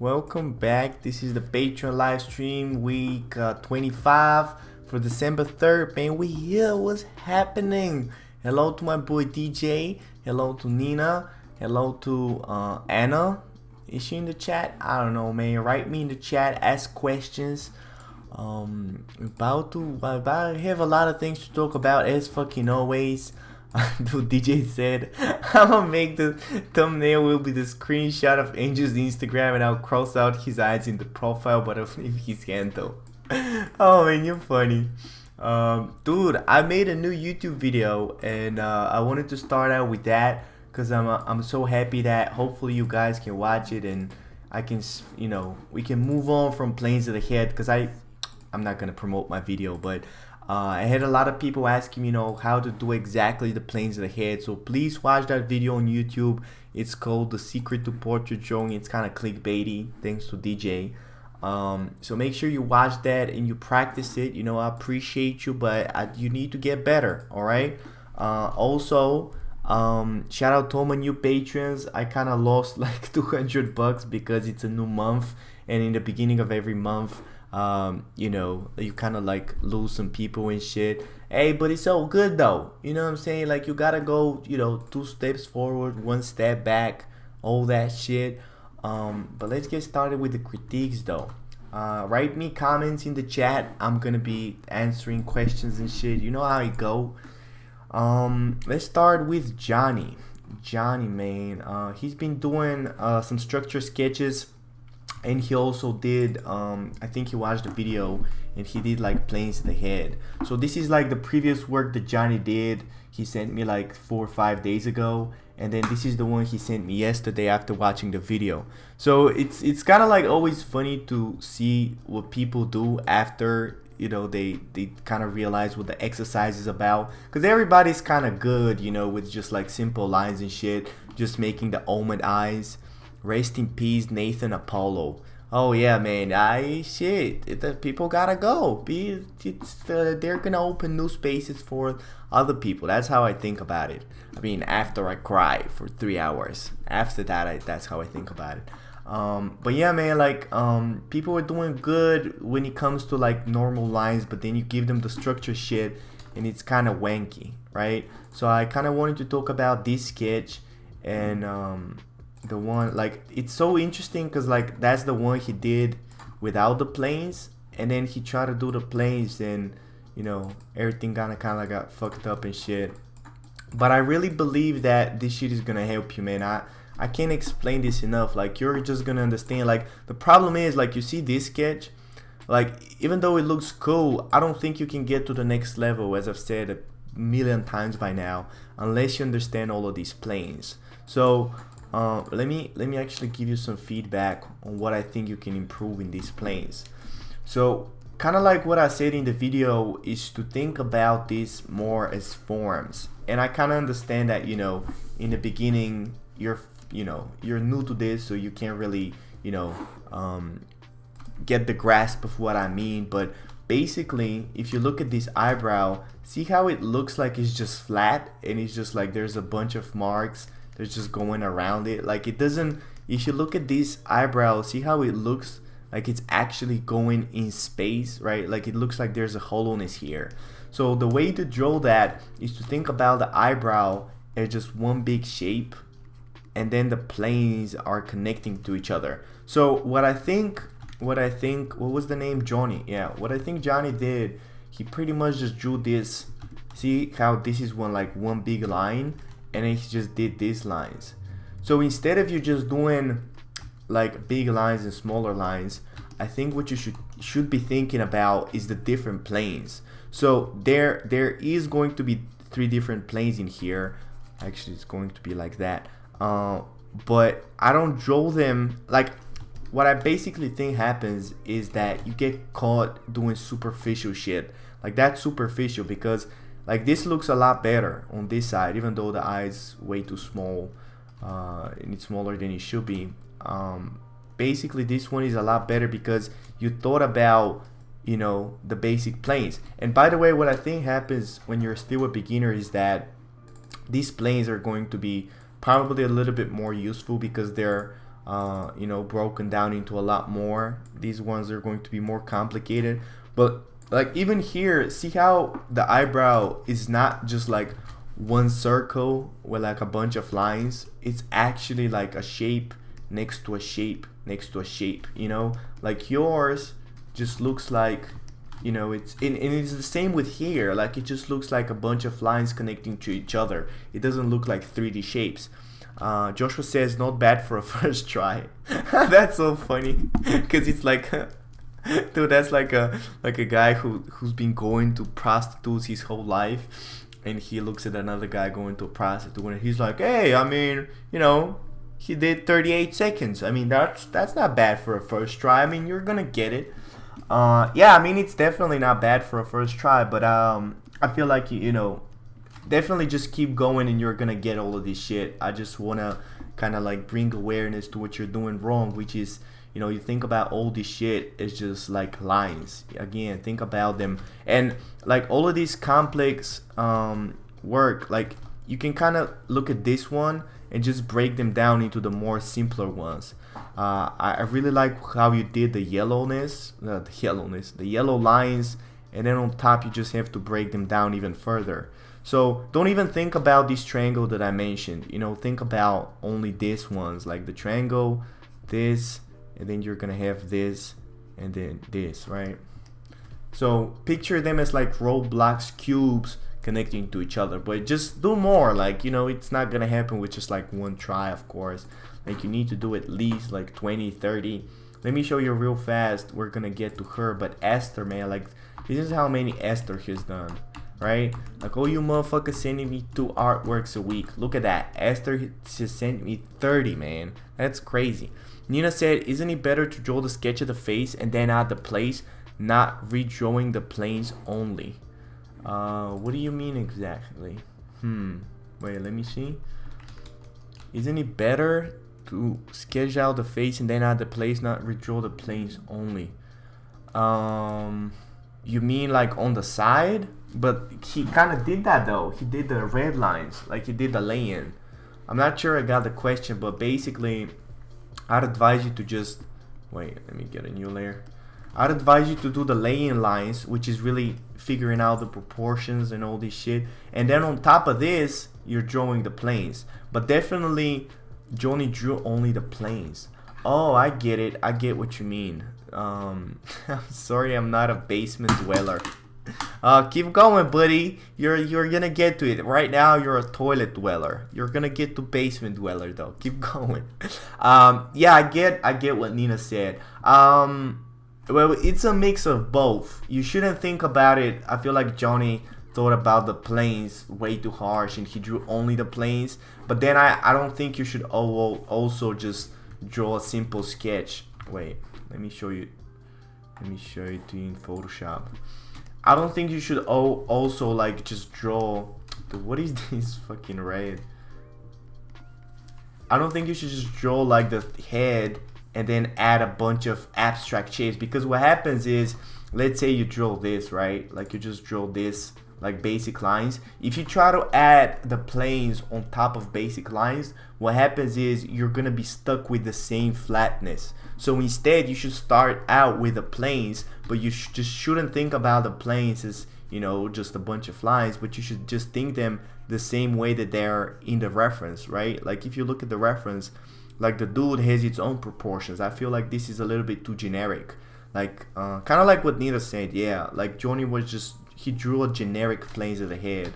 Welcome back. This is the Patreon live stream week 25 for December 3rd. Man, we here. What's happening? Hello to my boy DJ. Hello to Nina. Hello to Anna. Is she in the chat? I don't know, man. Write me in the chat. Ask questions. I have a lot of things to talk about as fucking always. Dude, DJ said, I'm gonna make the thumbnail will be the screenshot of Angel's Instagram and I'll cross out his eyes in the profile, but I'll leave his hand though. Oh man, you're funny. Dude, I made a new YouTube video and I wanted to start out with that because I'm so happy that hopefully you guys can watch it and I can, we can move on from planes to the head because I'm not gonna promote my video, but I had a lot of people asking me, how to do exactly the planes of the head. So please watch that video on YouTube. It's called The Secret to Portrait Drawing. It's kind of clickbaity, thanks to DJ. So make sure you watch that and you practice it. I appreciate you, but you need to get better, all right? Also, shout out to all my new patrons. I kind of lost like $200 because it's a new month, and in the beginning of every month, you kind of like lose some people and shit. Hey, but it's so good though. You know what I'm saying? Like you gotta go, 2 steps forward, 1 step back, all that shit. But let's get started with the critiques though. Write me comments in the chat. I'm gonna be answering questions and shit. You know how it go. Let's start with Johnny. Johnny, man. He's been doing some structure sketches. And he also did, I think he watched the video and he did like planes to the head. So this is like the previous work that Johnny did. He sent me like 4 or 5 days ago. And then this is the one he sent me yesterday after watching the video. So it's kind of like always funny to see what people do after, they kind of realize what the exercise is about. Because everybody's kind of good, with just like simple lines and shit. Just making the almond eyes. Rest in peace, Nathan Apollo. Oh yeah, man. People gotta go. They're gonna open new spaces for other people. That's how I think about it. I mean, after I cry for 3 hours. After that, that's how I think about it. But yeah, man. Like, people are doing good when it comes to like normal lines, but then you give them the structure shit, and it's kind of wanky, right? So I kind of wanted to talk about this sketch and the one, like, it's so interesting because like that's the one he did without the planes, and then he tried to do the planes and everything kind of got fucked up and shit. But I really believe that this shit is gonna help you, man. I can't explain this enough. Like, you're just gonna understand. Like, the problem is, like, you see this sketch, like, even though it looks cool, I don't think you can get to the next level, as I've said a million times by now, unless you understand all of these planes. So let me actually give you some feedback on what I think you can improve in these planes. So kind of like what I said in the video is to think about this more as forms. And I kind of understand that in the beginning you're new to this, so you can't really get the grasp of what I mean. But basically, if you look at this eyebrow, see how it looks like it's just flat and it's just like there's a bunch of marks. They're just going around it. Like, it doesn't, if you look at this eyebrow, see how it looks like it's actually going in space, right? Like, it looks like there's a hollowness here. So the way to draw that is to think about the eyebrow as just one big shape, and then the planes are connecting to each other. So what was the name? Johnny. Yeah, what I think Johnny did, he pretty much just drew this. See how this is one big line, and then he just did these lines. So instead of you just doing like big lines and smaller lines, I think what you should be thinking about is the different planes. So there is going to be 3 different planes in here. Actually, it's going to be like that. But I don't draw them like. What I basically think happens is that you get caught doing superficial shit. Like, that's superficial because like this looks a lot better on this side, even though the eye is way too small and it's smaller than it should be. Basically, this one is a lot better because you thought about the basic planes. And by the way, what I think happens when you're still a beginner is that these planes are going to be probably a little bit more useful because they're you know, broken down into a lot more. These ones are going to be more complicated, but like even here, see how the eyebrow is not just like one circle with like a bunch of lines. It's actually like a shape next to a shape next to a shape, you know, like yours just looks like, you know, and it's the same with here. Like it just looks like a bunch of lines connecting to each other. It doesn't look like 3D shapes. Joshua says not bad for a first try. That's so funny because it's like dude, that's like a guy who's been going to prostitutes his whole life, and he looks at another guy going to a prostitute, and he's like, hey, I mean, you know, he did 38 seconds. I mean, that's not bad for a first try. I mean, you're gonna get it. Yeah, I mean, it's definitely not bad for a first try, but I feel like you know, definitely just keep going and you're gonna get all of this shit. I just wanna kind of like bring awareness to what you're doing wrong, which is, you know, you think about all this shit is just like lines. Again, think about them, and like all of these complex work, like you can kind of look at this one and just break them down into the more simpler ones. I really like how you did the yellowness, the yellow lines, and then on top you just have to break them down even further. So don't even think about this triangle that I mentioned, you know, think about only these ones, like the triangle, this, and then you're gonna have this, and then this, right? So picture them as like Roblox cubes connecting to each other, but just do more. Like, you know, it's not gonna happen with just like one try, of course. Like you need to do at least like 20, 30. Let me show you real fast. We're gonna get to her, but Esther, man, like this is how many Esther he's done, right? Like, oh, you motherfuckers sending me 2 artworks a week. Look at that. Esther just sent me 30, man. That's crazy. Nina said, isn't it better to draw the sketch of the face and then add the place, not redrawing the planes only? What do you mean exactly? Wait, let me see. Isn't it better to sketch out the face and then add the place, not redraw the planes only? You mean like on the side? But he kind of did that though. He did the red lines, like he did the lay-in. I'm not sure I got the question, but basically I'd advise you to just wait, let me get a new layer. I'd advise you to do the lay-in lines, which is really figuring out the proportions and all this shit, and then on top of this you're drawing the planes. But definitely Johnny drew only the planes. Oh, I get it, I get what you mean. I'm sorry, I'm not a basement dweller. Keep going, buddy. You're gonna get to it. Right now you're a toilet dweller. You're gonna get to basement dweller though. Keep going. Yeah, I get what Nina said. Well, it's a mix of both. You shouldn't think about it. I feel like Johnny thought about the planes way too harsh and he drew only the planes. But then I don't think you should also just draw a simple sketch. Wait, let me show you. Let me show it to you in Photoshop. I don't think you should also like just draw. What is this fucking red? I don't think you should just draw like the head and then add a bunch of abstract shapes, because what happens is, let's say you draw this, right? Like you just draw this like basic lines. If you try to add the planes on top of basic lines, what happens is you're gonna be stuck with the same flatness. So instead you should start out with the planes, but you just shouldn't think about the planes as, you know, just a bunch of lines, but you should just think them the same way that they're in the reference, right? Like if you look at the reference, like the dude has its own proportions. I feel like this is a little bit too generic. Like kind of like what Nita said. Yeah, like Johnny was just, he drew a generic planes of the head.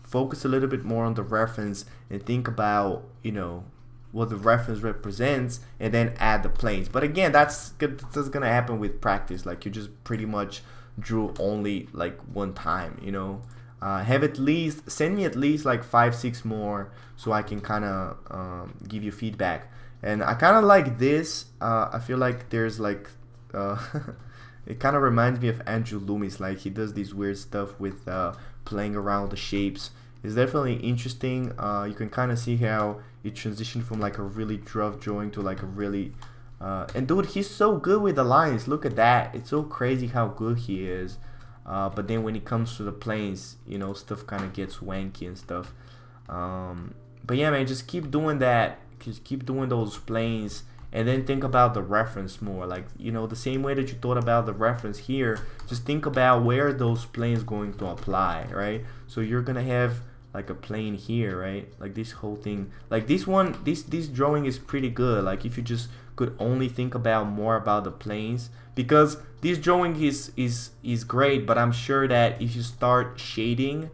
Focus a little bit more on the reference and think about, you know, what the reference represents, and then add the planes. But again, that's gonna happen with practice. Like you just pretty much drew only like one time, you know. Have at least, send me at least like 5-6 more so I can kind of give you feedback. And I kind of like this. I feel like there's like it kind of reminds me of Andrew Loomis. Like he does this weird stuff with playing around the shapes. It's definitely interesting. You can kind of see how it transitioned from like a really rough drawing to like a really and dude, he's so good with the lines. Look at that. It's so crazy how good he is. But then when it comes to the planes, you know, stuff kind of gets wanky and stuff. But yeah, man, just keep doing that. just keep doing those planes, and then think about the reference more. Like, you know, the same way that you thought about the reference here, just think about where those planes going to apply, right? So you're gonna have like a plane here, right? Like this whole thing, like this one, this drawing is pretty good. Like if you just could only think about more about the planes, because this drawing is great, but I'm sure that if you start shading,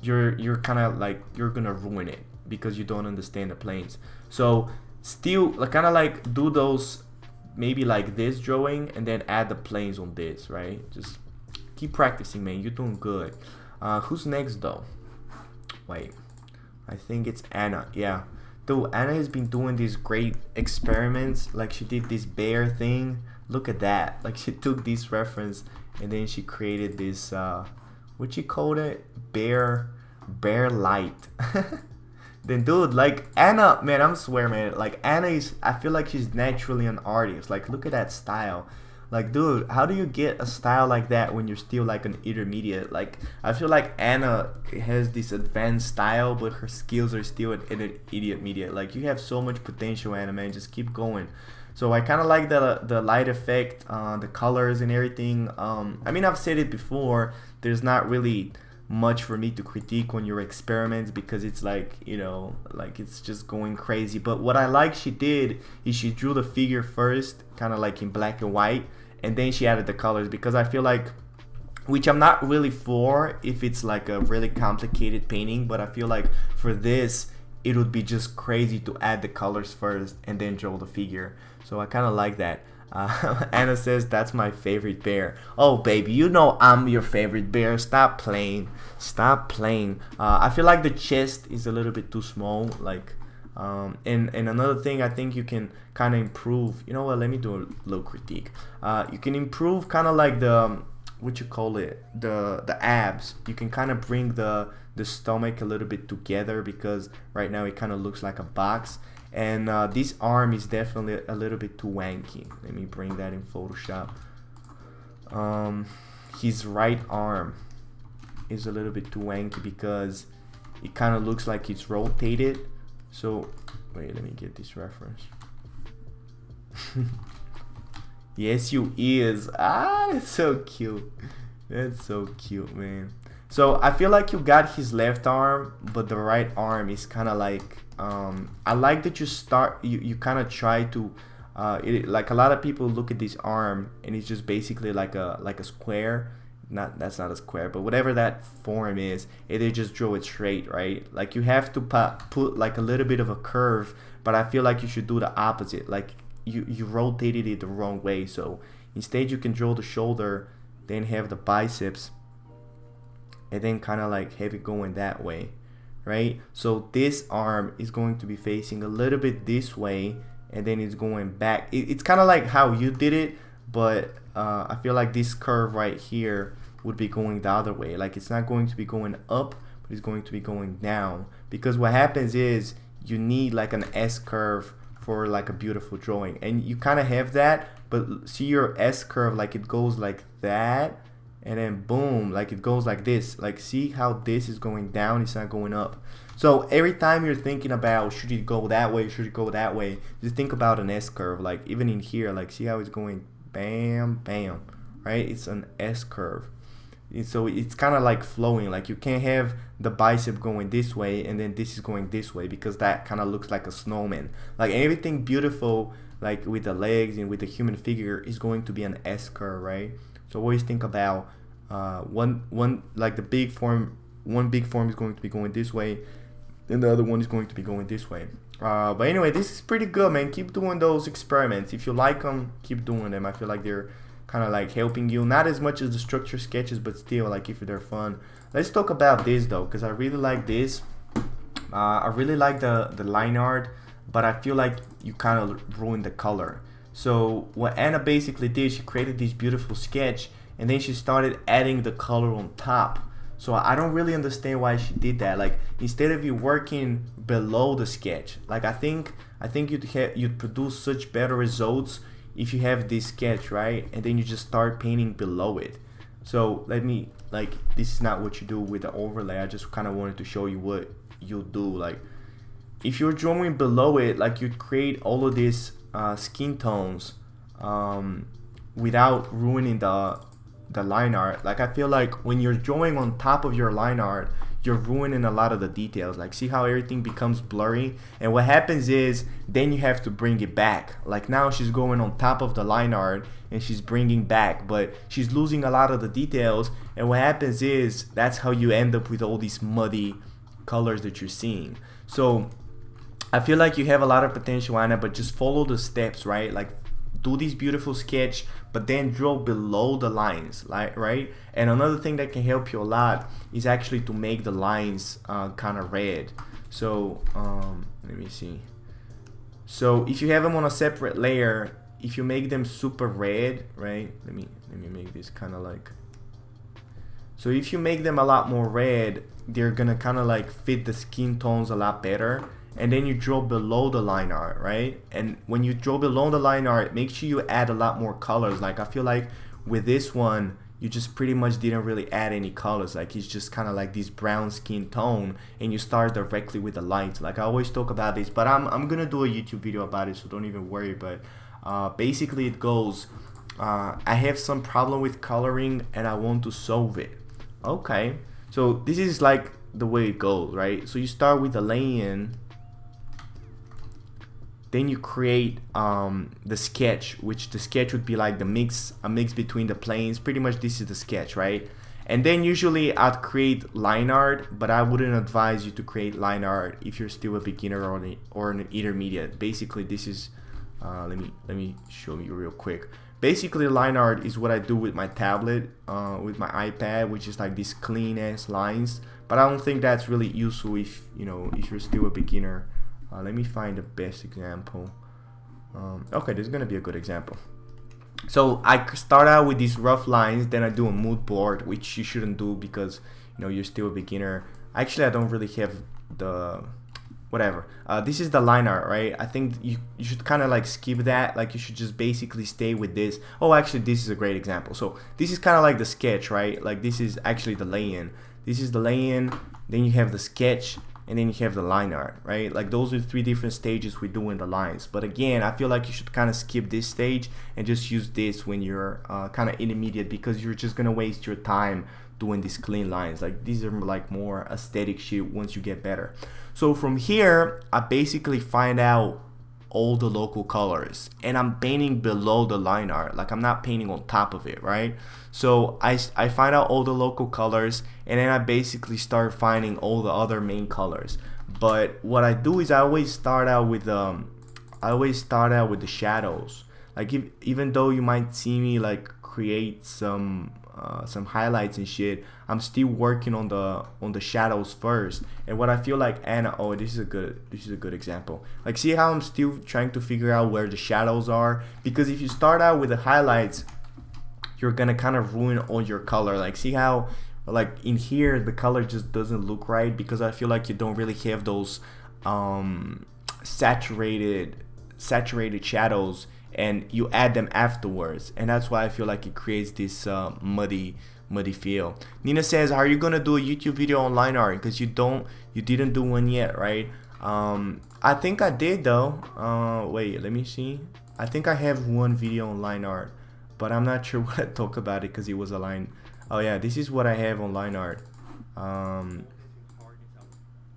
you're kind of like, you're gonna ruin it because you don't understand the planes. So still like kind of like do those, maybe like this drawing, and then add the planes on this, right? Just keep practicing, man. You're doing good. Who's next though? Wait, I think it's Anna. Yeah, dude, Anna has been doing these great experiments. Like she did this bear thing. Look at that. Like she took this reference and then she created this what you called it, bear light. Then dude, like Anna, man, I'm swear, man, like Anna is, I feel like she's naturally an artist. Like look at that style. Like dude, how do you get a style like that when you're still like an intermediate? Like I feel like Anna has this advanced style, but her skills are still an intermediate. Like you have so much potential, Anna, man. Just keep going. So I kind of like the light effect, the colors and everything. I mean, I've said it before, there's not really much for me to critique on your experiments because it's like, you know, like it's just going crazy. But what I like she did is she drew the figure first, kind of like in black and white, and then she added the colors, because I feel like, which I'm not really for if it's like a really complicated painting, but I feel like for this it would be just crazy to add the colors first and then draw the figure. So I kind of like that. Anna says that's my favorite bear. Oh baby, you know I'm your favorite bear. Stop playing. Stop playing. I feel like the chest is a little bit too small. Like and another thing I think you can kind of improve. You know what? Let me do a little critique. You can improve kind of like the what you call it, the abs. You can kind of bring the stomach a little bit together, because right now it kind of looks like a box. And this arm is definitely a little bit too wanky. Let me bring that in Photoshop. His right arm is a little bit too wanky because it kind of looks like it's rotated. So wait, let me get this reference. Yes, you is. Ah, that's so cute. That's so cute, man. So I feel like you got his left arm, but the right arm is kind of like, I like that you kind of try to, like a lot of people look at this arm and it's just basically like a square. That's not a square, but whatever that form is, they just draw it straight, right? Like you have to put like a little bit of a curve, but I feel like you should do the opposite. Like you rotated it the wrong way. So instead you can draw the shoulder, then have the biceps, and then kind of like have it going that way, right? So this arm is going to be facing a little bit this way, and then it's going back. It's kind of like how you did it, but I feel like this curve right here would be going the other way. Like it's not going to be going up, but it's going to be going down, because what happens is you need like an S curve for like a beautiful drawing, and you kind of have that, but see your S curve, like it goes like that, and then boom, like it goes like this. Like see how this is going down, it's not going up. So every time you're thinking about should it go that way, should it go that way, just think about an S curve. Like even in here, like see how it's going bam bam, right? It's an S curve. So it's kind of like flowing. Like you can't have the bicep going this way and then this is going this way, because that kind of looks like a snowman. Like everything beautiful, like with the legs and with the human figure, is going to be an S curve, right? So always think about one like the big form. One big form is going to be going this way, and the other one is going to be going this way. But anyway, this is pretty good, man. Keep doing those experiments. If you like them, keep doing them. I feel like they're kind of like helping you, not as much as the structure sketches, but still, like if they're fun. Let's talk about this though, because I really like this. I really like the line art, but I feel like you kind of ruined the color. So what Anna basically did, she created this beautiful sketch, and then she started adding the color on top. So I don't really understand why she did that. Like instead of you working below the sketch, like I think you'd produce such better results if you have this sketch, right? And then you just start painting below it. So this is not what you do with the overlay. I just kind of wanted to show you what you do. Like, if you're drawing below it, like you create all of these skin tones without ruining the line art. Like I feel like when you're drawing on top of your line art, you're ruining a lot of the details. Like see how everything becomes blurry, and what happens is then you have to bring it back. Like now she's going on top of the line art and she's bringing back, but she's losing a lot of the details, and what happens is that's how you end up with all these muddy colors that you're seeing. So I feel like you have a lot of potential, Anna, but just follow the steps, right? Like do this beautiful sketch, but then draw below the lines, like, right? And another thing that can help you a lot is actually to make the lines kind of red. So let me see. So if you have them on a separate layer, if you make them super red, right? Let me make this kind of like. So if you make them a lot more red, they're gonna kind of like fit the skin tones a lot better. And then you draw below the line art, right? And when you draw below the line art, make sure you add a lot more colors. Like I feel like with this one, you just pretty much didn't really add any colors. Like it's just kind of like this brown skin tone, and you start directly with the lights. Like I always talk about this, but I'm gonna do a YouTube video about it, so don't even worry. But basically it goes, I have some problem with coloring and I want to solve it. Okay, so this is like the way it goes, right? So you start with the lay-in. Then you create the sketch, which the sketch would be like a mix between the planes. Pretty much this is the sketch, right? And then usually I'd create line art, but I wouldn't advise you to create line art if you're still a beginner or an intermediate. Basically this is, let me show you real quick. Basically line art is what I do with my tablet, with my iPad, which is like these clean ass lines. But I don't think that's really useful if if you're still a beginner. Let me find the best example. Okay, this is gonna be a good example. So I start out with these rough lines, then I do a mood board, which you shouldn't do because you're still a beginner. Actually, I don't really have the whatever. This is the line art, right? I think you should kind of like skip that. Like you should just basically stay with this. Oh, actually, this is a great example. So this is kind of like the sketch, right? Like this is actually the lay-in. This is the lay-in. Then you have the sketch. And then you have the line art, right? Like those are 3 different stages we do in the lines. But again, I feel like you should kind of skip this stage and just use this when you're kind of intermediate, because you're just gonna waste your time doing these clean lines. Like these are like more aesthetic shit once you get better. So from here, I basically find out all the local colors, and I'm painting below the line art. Like I'm not painting on top of it, right? So I find out all the local colors, and then I basically start finding all the other main colors. But what I do is I always start out with the shadows. Like even though you might see me like create some highlights and shit, I'm still working on the shadows first. And what I feel like, Anna, oh, this is a good example. Like see how I'm still trying to figure out where the shadows are, because if you start out with the highlights, you're gonna kind of ruin all your color. Like see how like in here the color just doesn't look right, because I feel like you don't really have those saturated shadows, and you add them afterwards, and that's why I feel like it creates this muddy feel. Nina says, are you gonna do a YouTube video on line art? Because you didn't do one yet, right? I think I did though. Wait, let me see. I think I have one video on line art, but I'm not sure what I talk about it because it was a line. Oh yeah, this is what I have on line art.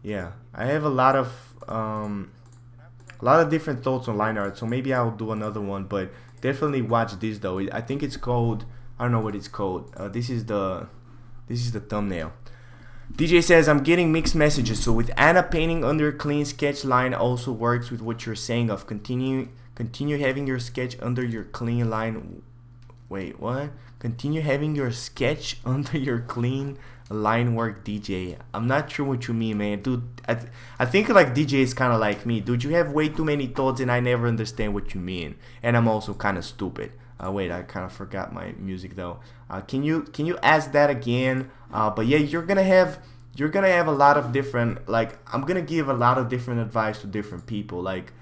Yeah, I have a lot of different thoughts on line art, so maybe I'll do another one, but definitely watch this though. I think it's called, I don't know what it's called. This is the thumbnail. DJ says, I'm getting mixed messages. So with Anna painting under clean sketch line also works with what you're saying of continue having your sketch under your clean line. Wait, what? Continue having your sketch under your clean line work, DJ. I'm not sure what you mean, man. Dude, I think like DJ is kind of like me. Dude, you have way too many thoughts and I never understand what you mean. And I'm also kind of stupid. Wait, I kind of forgot my music though. Can you ask that again? But yeah, you're gonna have a lot of different, like, I'm gonna give a lot of different advice to different people. Like,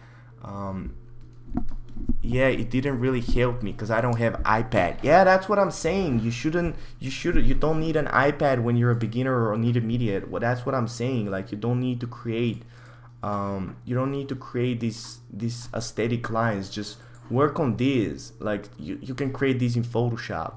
yeah, it didn't really help me because I don't have iPad. Yeah, that's what I'm saying. You don't need an iPad when you're a beginner or an intermediate. Well, that's what I'm saying. Like, you don't need to create you don't need to create these aesthetic lines. Just work on these. Like you can create these in Photoshop,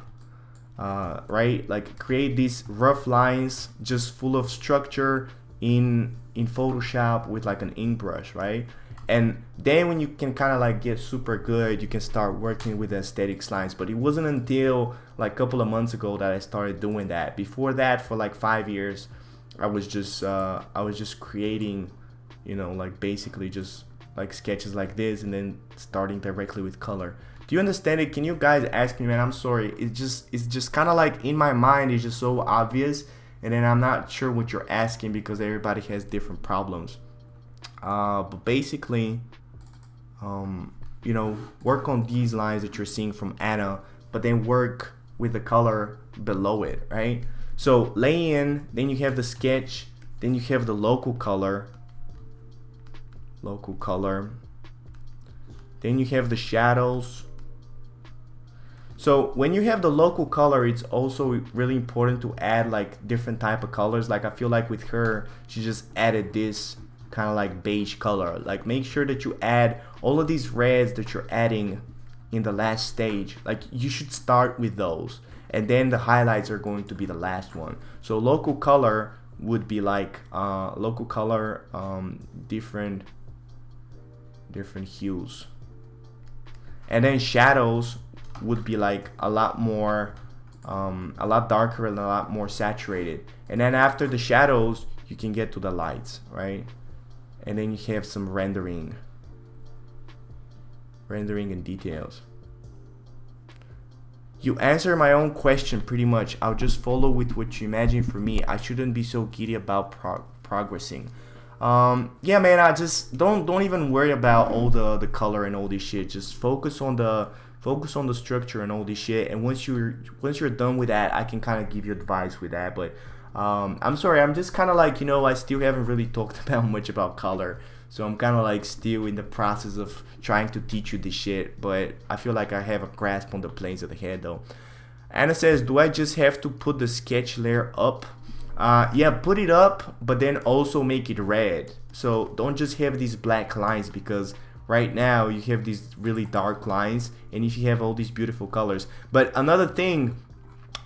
right? Like create these rough lines just full of structure in Photoshop with like an ink brush, right? And then when you can kind of like get super good, you can start working with the aesthetics lines. But it wasn't until like a couple of months ago that I started doing that. Before that, for like 5 years, I was just creating, you know, like basically just like sketches like this, and then starting directly with color. Do you understand it? Can you guys ask me, man? I'm sorry. It's just kind of like in my mind, it's just so obvious, and then I'm not sure what you're asking because everybody has different problems. But basically, you know, work on these lines that you're seeing from Anna, but then work with the color below it, right? So lay in, then you have the sketch, then you have the local color, then you have the shadows. So when you have the local color, it's also really important to add like different type of colors. Like I feel like with her, she just added this kind of like beige color. Like make sure that you add all of these reds that you're adding in the last stage. Like you should start with those, and then the highlights are going to be the last one. So local color would be like different hues, and then shadows would be like a lot darker and a lot more saturated. And then after the shadows, you can get to the lights, right? And then you have some rendering and details. You answer my own question pretty much. I'll just follow with what you imagine for me. I shouldn't be so giddy about progressing. Yeah, man, I just don't even worry about all the color and all this shit. Just focus on the structure and all this shit. And once you're done with that, I can kind of give you advice with that. But I'm sorry, I'm just kind of like, you know, I still haven't really talked about much about color. So I'm kind of like still in the process of trying to teach you this shit, but I feel like I have a grasp on the planes of the head though. Anna says, do I just have to put the sketch layer up? Yeah, put it up, but then also make it red. So don't just have these black lines, because right now you have these really dark lines, and if you have all these beautiful colors. But another thing,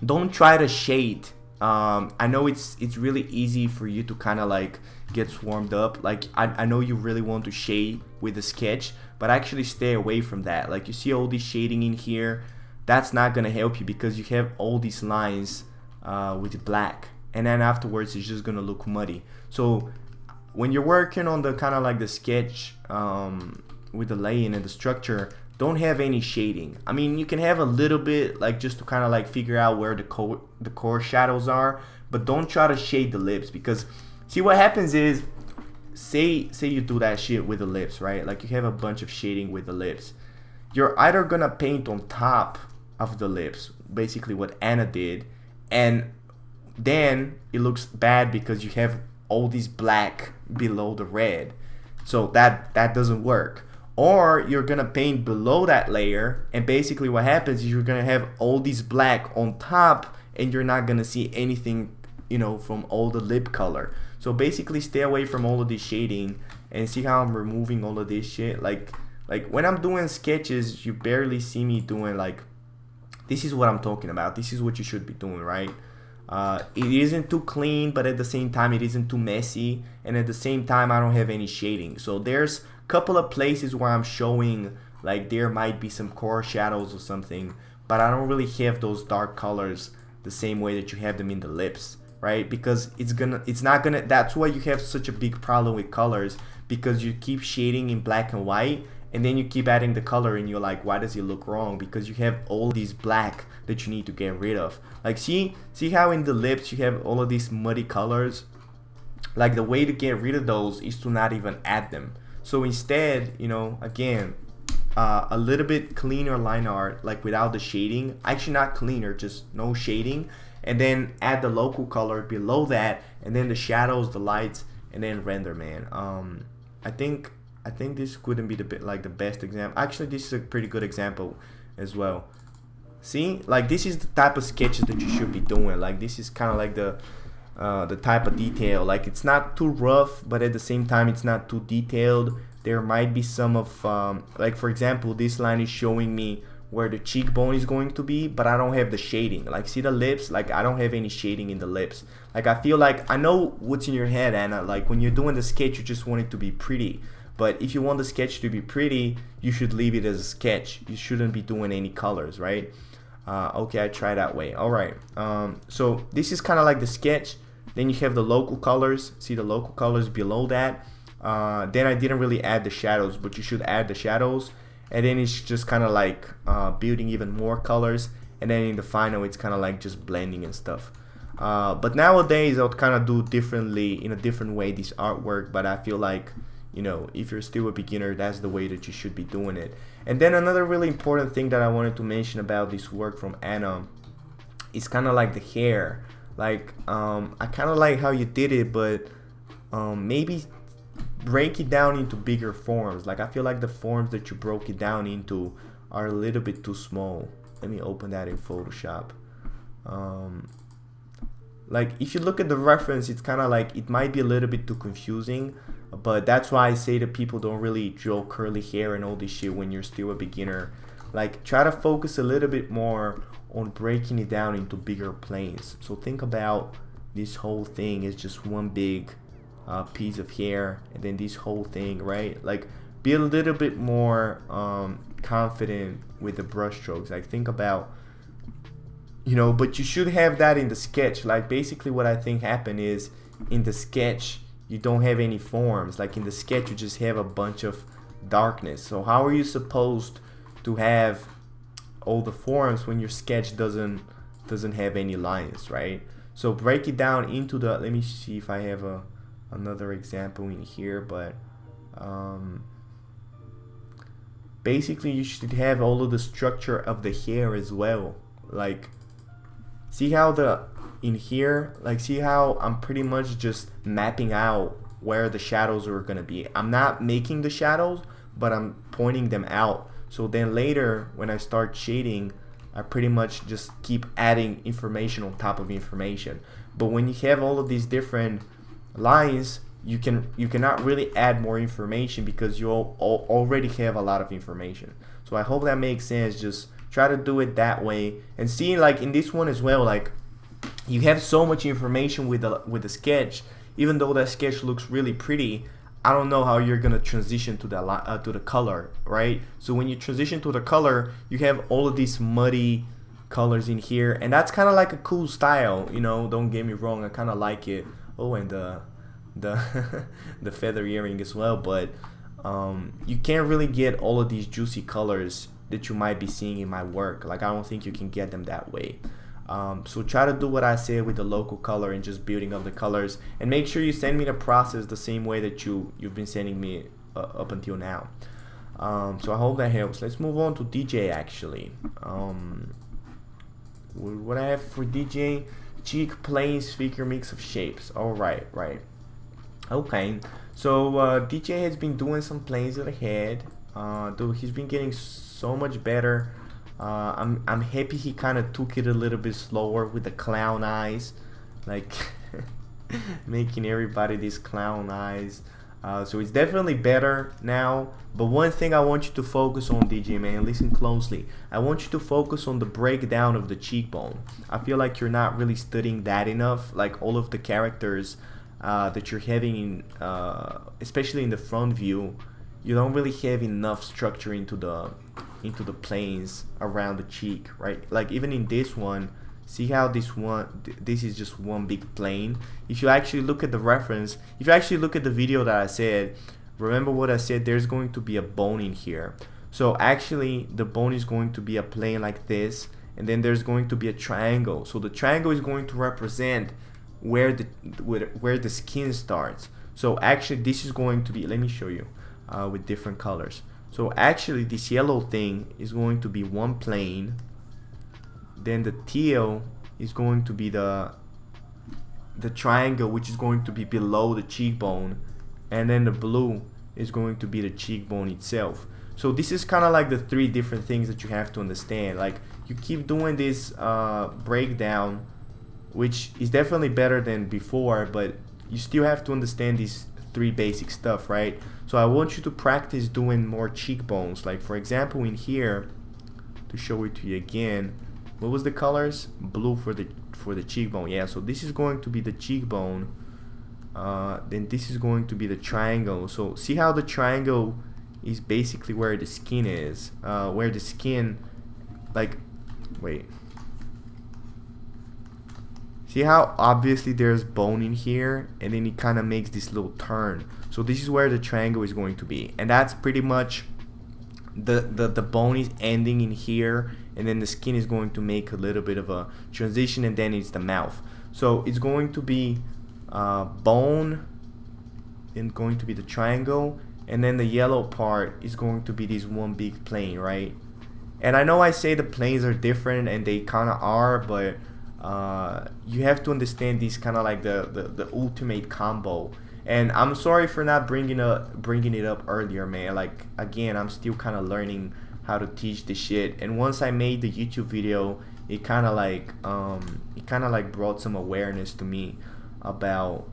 don't try to shade. I know it's really easy for you to kind of like get swarmed up. Like I know you really want to shade with the sketch, but actually stay away from that. Like you see all this shading in here, that's not gonna help you because you have all these lines with black, and then afterwards it's just gonna look muddy. So when you're working on the kind of like the sketch with the laying and the structure, don't have any shading. I mean, you can have a little bit, like just to kind of like figure out where the core shadows are, but don't try to shade the lips, because see what happens is, say you do that shit with the lips, right? Like you have a bunch of shading with the lips. You're either gonna paint on top of the lips, basically what Anna did, and then it looks bad because you have all these black below the red. So that doesn't work. Or you're gonna paint below that layer, and basically what happens is you're gonna have all these black on top, and you're not gonna see anything, you know, from all the lip color. So basically stay away from all of this shading, and see how I'm removing all of this shit. Like when I'm doing sketches, you barely see me doing like, this is what I'm talking about. This is what you should be doing, right? It isn't too clean, but at the same time it isn't too messy, and at the same time I don't have any shading. So there's couple of places where I'm showing like there might be some core shadows or something, but I don't really have those dark colors the same way that you have them in the lips, right? Because it's not gonna, that's why you have such a big problem with colors, because you keep shading in black and white, and then you keep adding the color, and you're like, why does it look wrong? Because you have all these black that you need to get rid of. Like see how in the lips you have all of these muddy colors? Like the way to get rid of those is to not even add them. So instead, you know, again, a little bit cleaner line art, like without the shading. Actually not cleaner, just no shading. And then add the local color below that, and then the shadows, the lights, and then render, man. I think this couldn't be the best example. Actually, this is a pretty good example as well. See, like this is the type of sketches that you should be doing. Like this is kind of like the type of detail. Like it's not too rough, but at the same time it's not too detailed. There might be some of like for example, this line is showing me where the cheekbone is going to be, but I don't have the shading. Like see the lips, like I don't have any shading in the lips. Like I feel like I know what's in your head, Anna. Like when you're doing the sketch, you just want it to be pretty. But if you want the sketch to be pretty, you should leave it as a sketch. You shouldn't be doing any colors, right? Okay, I try that way. All right. So this is kind of like the sketch. Then you have the local colors. See the local colors below that. Then I didn't really add the shadows, but you should add the shadows. And then it's just kind of like building even more colors. And then in the final, it's kind of like just blending and stuff. But nowadays, I'll kind of do differently, in a different way, this artwork. But I feel like, you know, if you're still a beginner, that's the way that you should be doing it. And then another really important thing that I wanted to mention about this work from Anna is kind of like the hair. Like, I kind of like how you did it, but maybe break it down into bigger forms. Like I feel like the forms that you broke it down into are a little bit too small. Let me open that in Photoshop. Like if you look at the reference, it's kind of like it might be a little bit too confusing, but that's why I say that people don't really draw curly hair and all this shit when you're still a beginner. Like try to focus a little bit more on breaking it down into bigger planes. So think about this whole thing is just one big piece of hair, and then this whole thing, right? Like be a little bit more confident with the brush strokes. Like think about, you know, but you should have that in the sketch. Like basically what I think happened is in the sketch you don't have any forms. Like in the sketch you just have a bunch of darkness. So how are you supposed to have all the forms when your sketch doesn't have any lines, right? So break it down into the, let me see if I have another example in here, but basically you should have all of the structure of the hair as well. Like see how in here, like see how I'm pretty much just mapping out where the shadows are gonna be. I'm not making the shadows, but I'm pointing them out. So then later when I start shading, I pretty much just keep adding information on top of information. But when you have all of these different lines, you cannot really add more information because you already have a lot of information. So I hope that makes sense. Just try to do it that way, and see, like in this one as well, like you have so much information with the sketch. Even though that sketch looks really pretty, I don't know how you're gonna transition to the color, right? So when you transition to the color, you have all of these muddy colors in here, and that's kind of like a cool style, you know. Don't get me wrong, I kind of like it. Oh, and the the feather earring as well, but you can't really get all of these juicy colors that you might be seeing in my work. Like I don't think you can get them that way. So try to do what I said with the local color and just building up the colors, and make sure you send me the process the same way that you've been sending me up until now. So I hope that helps. Let's move on to DJ actually. What I have for DJ, cheek planes, figure mix of shapes. All right. Okay, so DJ has been doing some planes of the head. Dude, he's been getting so much better. I'm happy he kind of took it a little bit slower with the clown eyes, like making everybody these clown eyes. So it's definitely better now. But one thing I want you to focus on, DJ man, listen closely. I want you to focus on the breakdown of the cheekbone. I feel like you're not really studying that enough. Like all of the characters that you're having in, especially in the front view, you don't really have enough structure into the planes around the cheek, right? Like even in this one, see how this is just one big plane. If you actually look at the reference, if you actually look at the video that I said, remember what I said, there's going to be a bone in here. So actually the bone is going to be a plane like this, and then there's going to be a triangle. So the triangle is going to represent where the skin starts. So actually this is going to be, let me show you with different colors. So actually this yellow thing is going to be one plane, then the teal is going to be the triangle, which is going to be below the cheekbone, and then the blue is going to be the cheekbone itself. So this is kind of like the three different things that you have to understand. Like you keep doing this breakdown which is definitely better than before, but you still have to understand these 3 basic stuff, right? So I want you to practice doing more cheekbones. Like for example, in here, to show it to you again, what was the colors? Blue for the cheekbone. Yeah, so this is going to be the cheekbone. Then this is going to be the triangle. So see how the triangle is basically where the skin is, where the skin, like, wait, see how obviously there's bone in here, and then it kind of makes this little turn. So this is where the triangle is going to be, and that's pretty much the bone is ending in here, and then the skin is going to make a little bit of a transition, and then it's the mouth. So it's going to be bone, and going to be the triangle, and then the yellow part is going to be this one big plane, right? And I know I say the planes are different, and they kind of are, but you have to understand these kind of like the ultimate combo. And I'm sorry for not bringing it up earlier, man. Like, again, I'm still kind of learning how to teach this shit. And once I made the YouTube video, it kind of like brought some awareness to me about,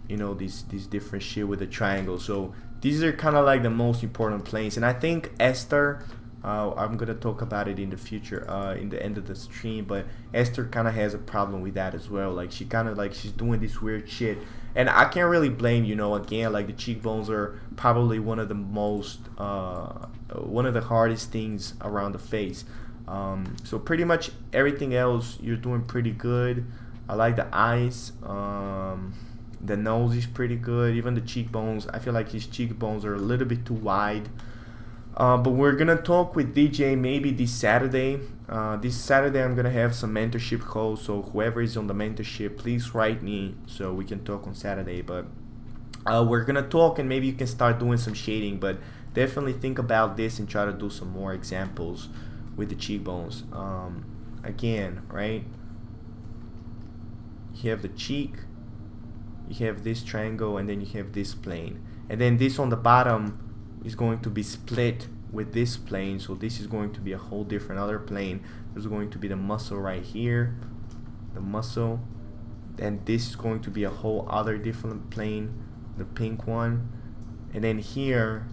you know, these different shit with the triangle. So these are kind of like the most important planes. And I think Esther, I'm gonna talk about it in the future, in the end of the stream, but Esther kind of has a problem with that as well. Like, she kind of like, she's doing this weird shit, and I can't really blame, you know, again, like the cheekbones are probably one of the most one of the hardest things around the face. So pretty much everything else you're doing pretty good. I like the eyes, the nose is pretty good, even the cheekbones. I feel like his cheekbones are a little bit too wide. But we're gonna talk with DJ maybe this Saturday. This Saturday I'm gonna have some mentorship calls, so whoever is on the mentorship, please write me so we can talk on Saturday. But we're gonna talk, and maybe you can start doing some shading, but definitely think about this and try to do some more examples with the cheekbones. Again, right, you have the cheek, you have this triangle, and then you have this plane, and then this on the bottom is going to be split with this plane. So this is going to be a whole different other plane. There's going to be the muscle right here, the muscle, and this is going to be a whole other different plane, the pink one. And then here,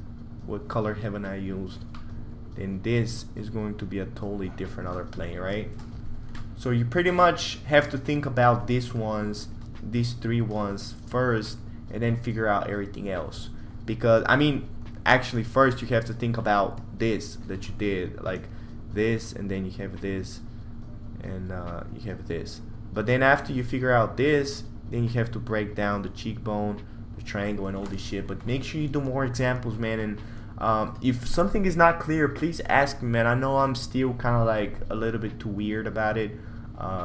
what color haven't I used? Then this is going to be a totally different other plane, right? So you pretty much have to think about these 3 ones first, and then figure out everything else. Because I mean, actually first you have to think about this that you did, like this, and then you have this, and you have this. But then after you figure out this, then you have to break down the cheekbone, the triangle, and all this shit. But make sure you do more examples, man. And if something is not clear, please ask me, man. I know I'm still kind of like a little bit too weird about it.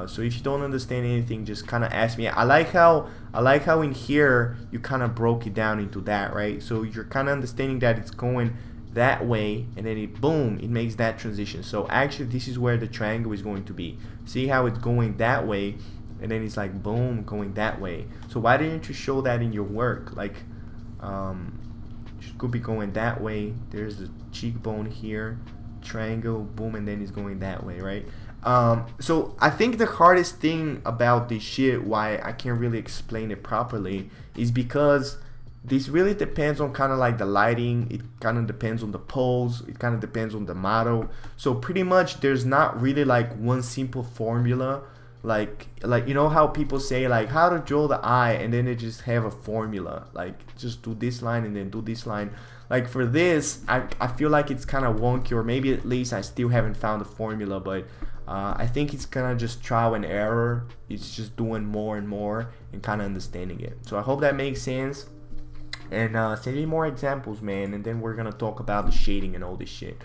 So if you don't understand anything, just kind of ask me. I like how in here you kind of broke it down into that, right? So you're kind of understanding that it's going that way, and then it makes that transition. So actually this is where the triangle is going to be. See how it's going that way, and then it's like boom, going that way. So why didn't you show that in your work? Like, it could be going that way. There's the cheekbone here, triangle, boom, and then it's going that way, right? So I think the hardest thing about this shit, why I can't really explain it properly, is because this really depends on kind of like the lighting. It kind of depends on the pose. It kind of depends on the model. So pretty much there's not really like one simple formula. Like you know how people say like how to draw the eye, and then they just have a formula, like just do this line and then do this line. Like for this, I feel like it's kind of wonky, or maybe at least I still haven't found a formula, but I think it's kind of just trial and error. It's just doing more and more and kind of understanding it. So I hope that makes sense. And send me more examples, man, and then we're gonna talk about the shading and all this shit.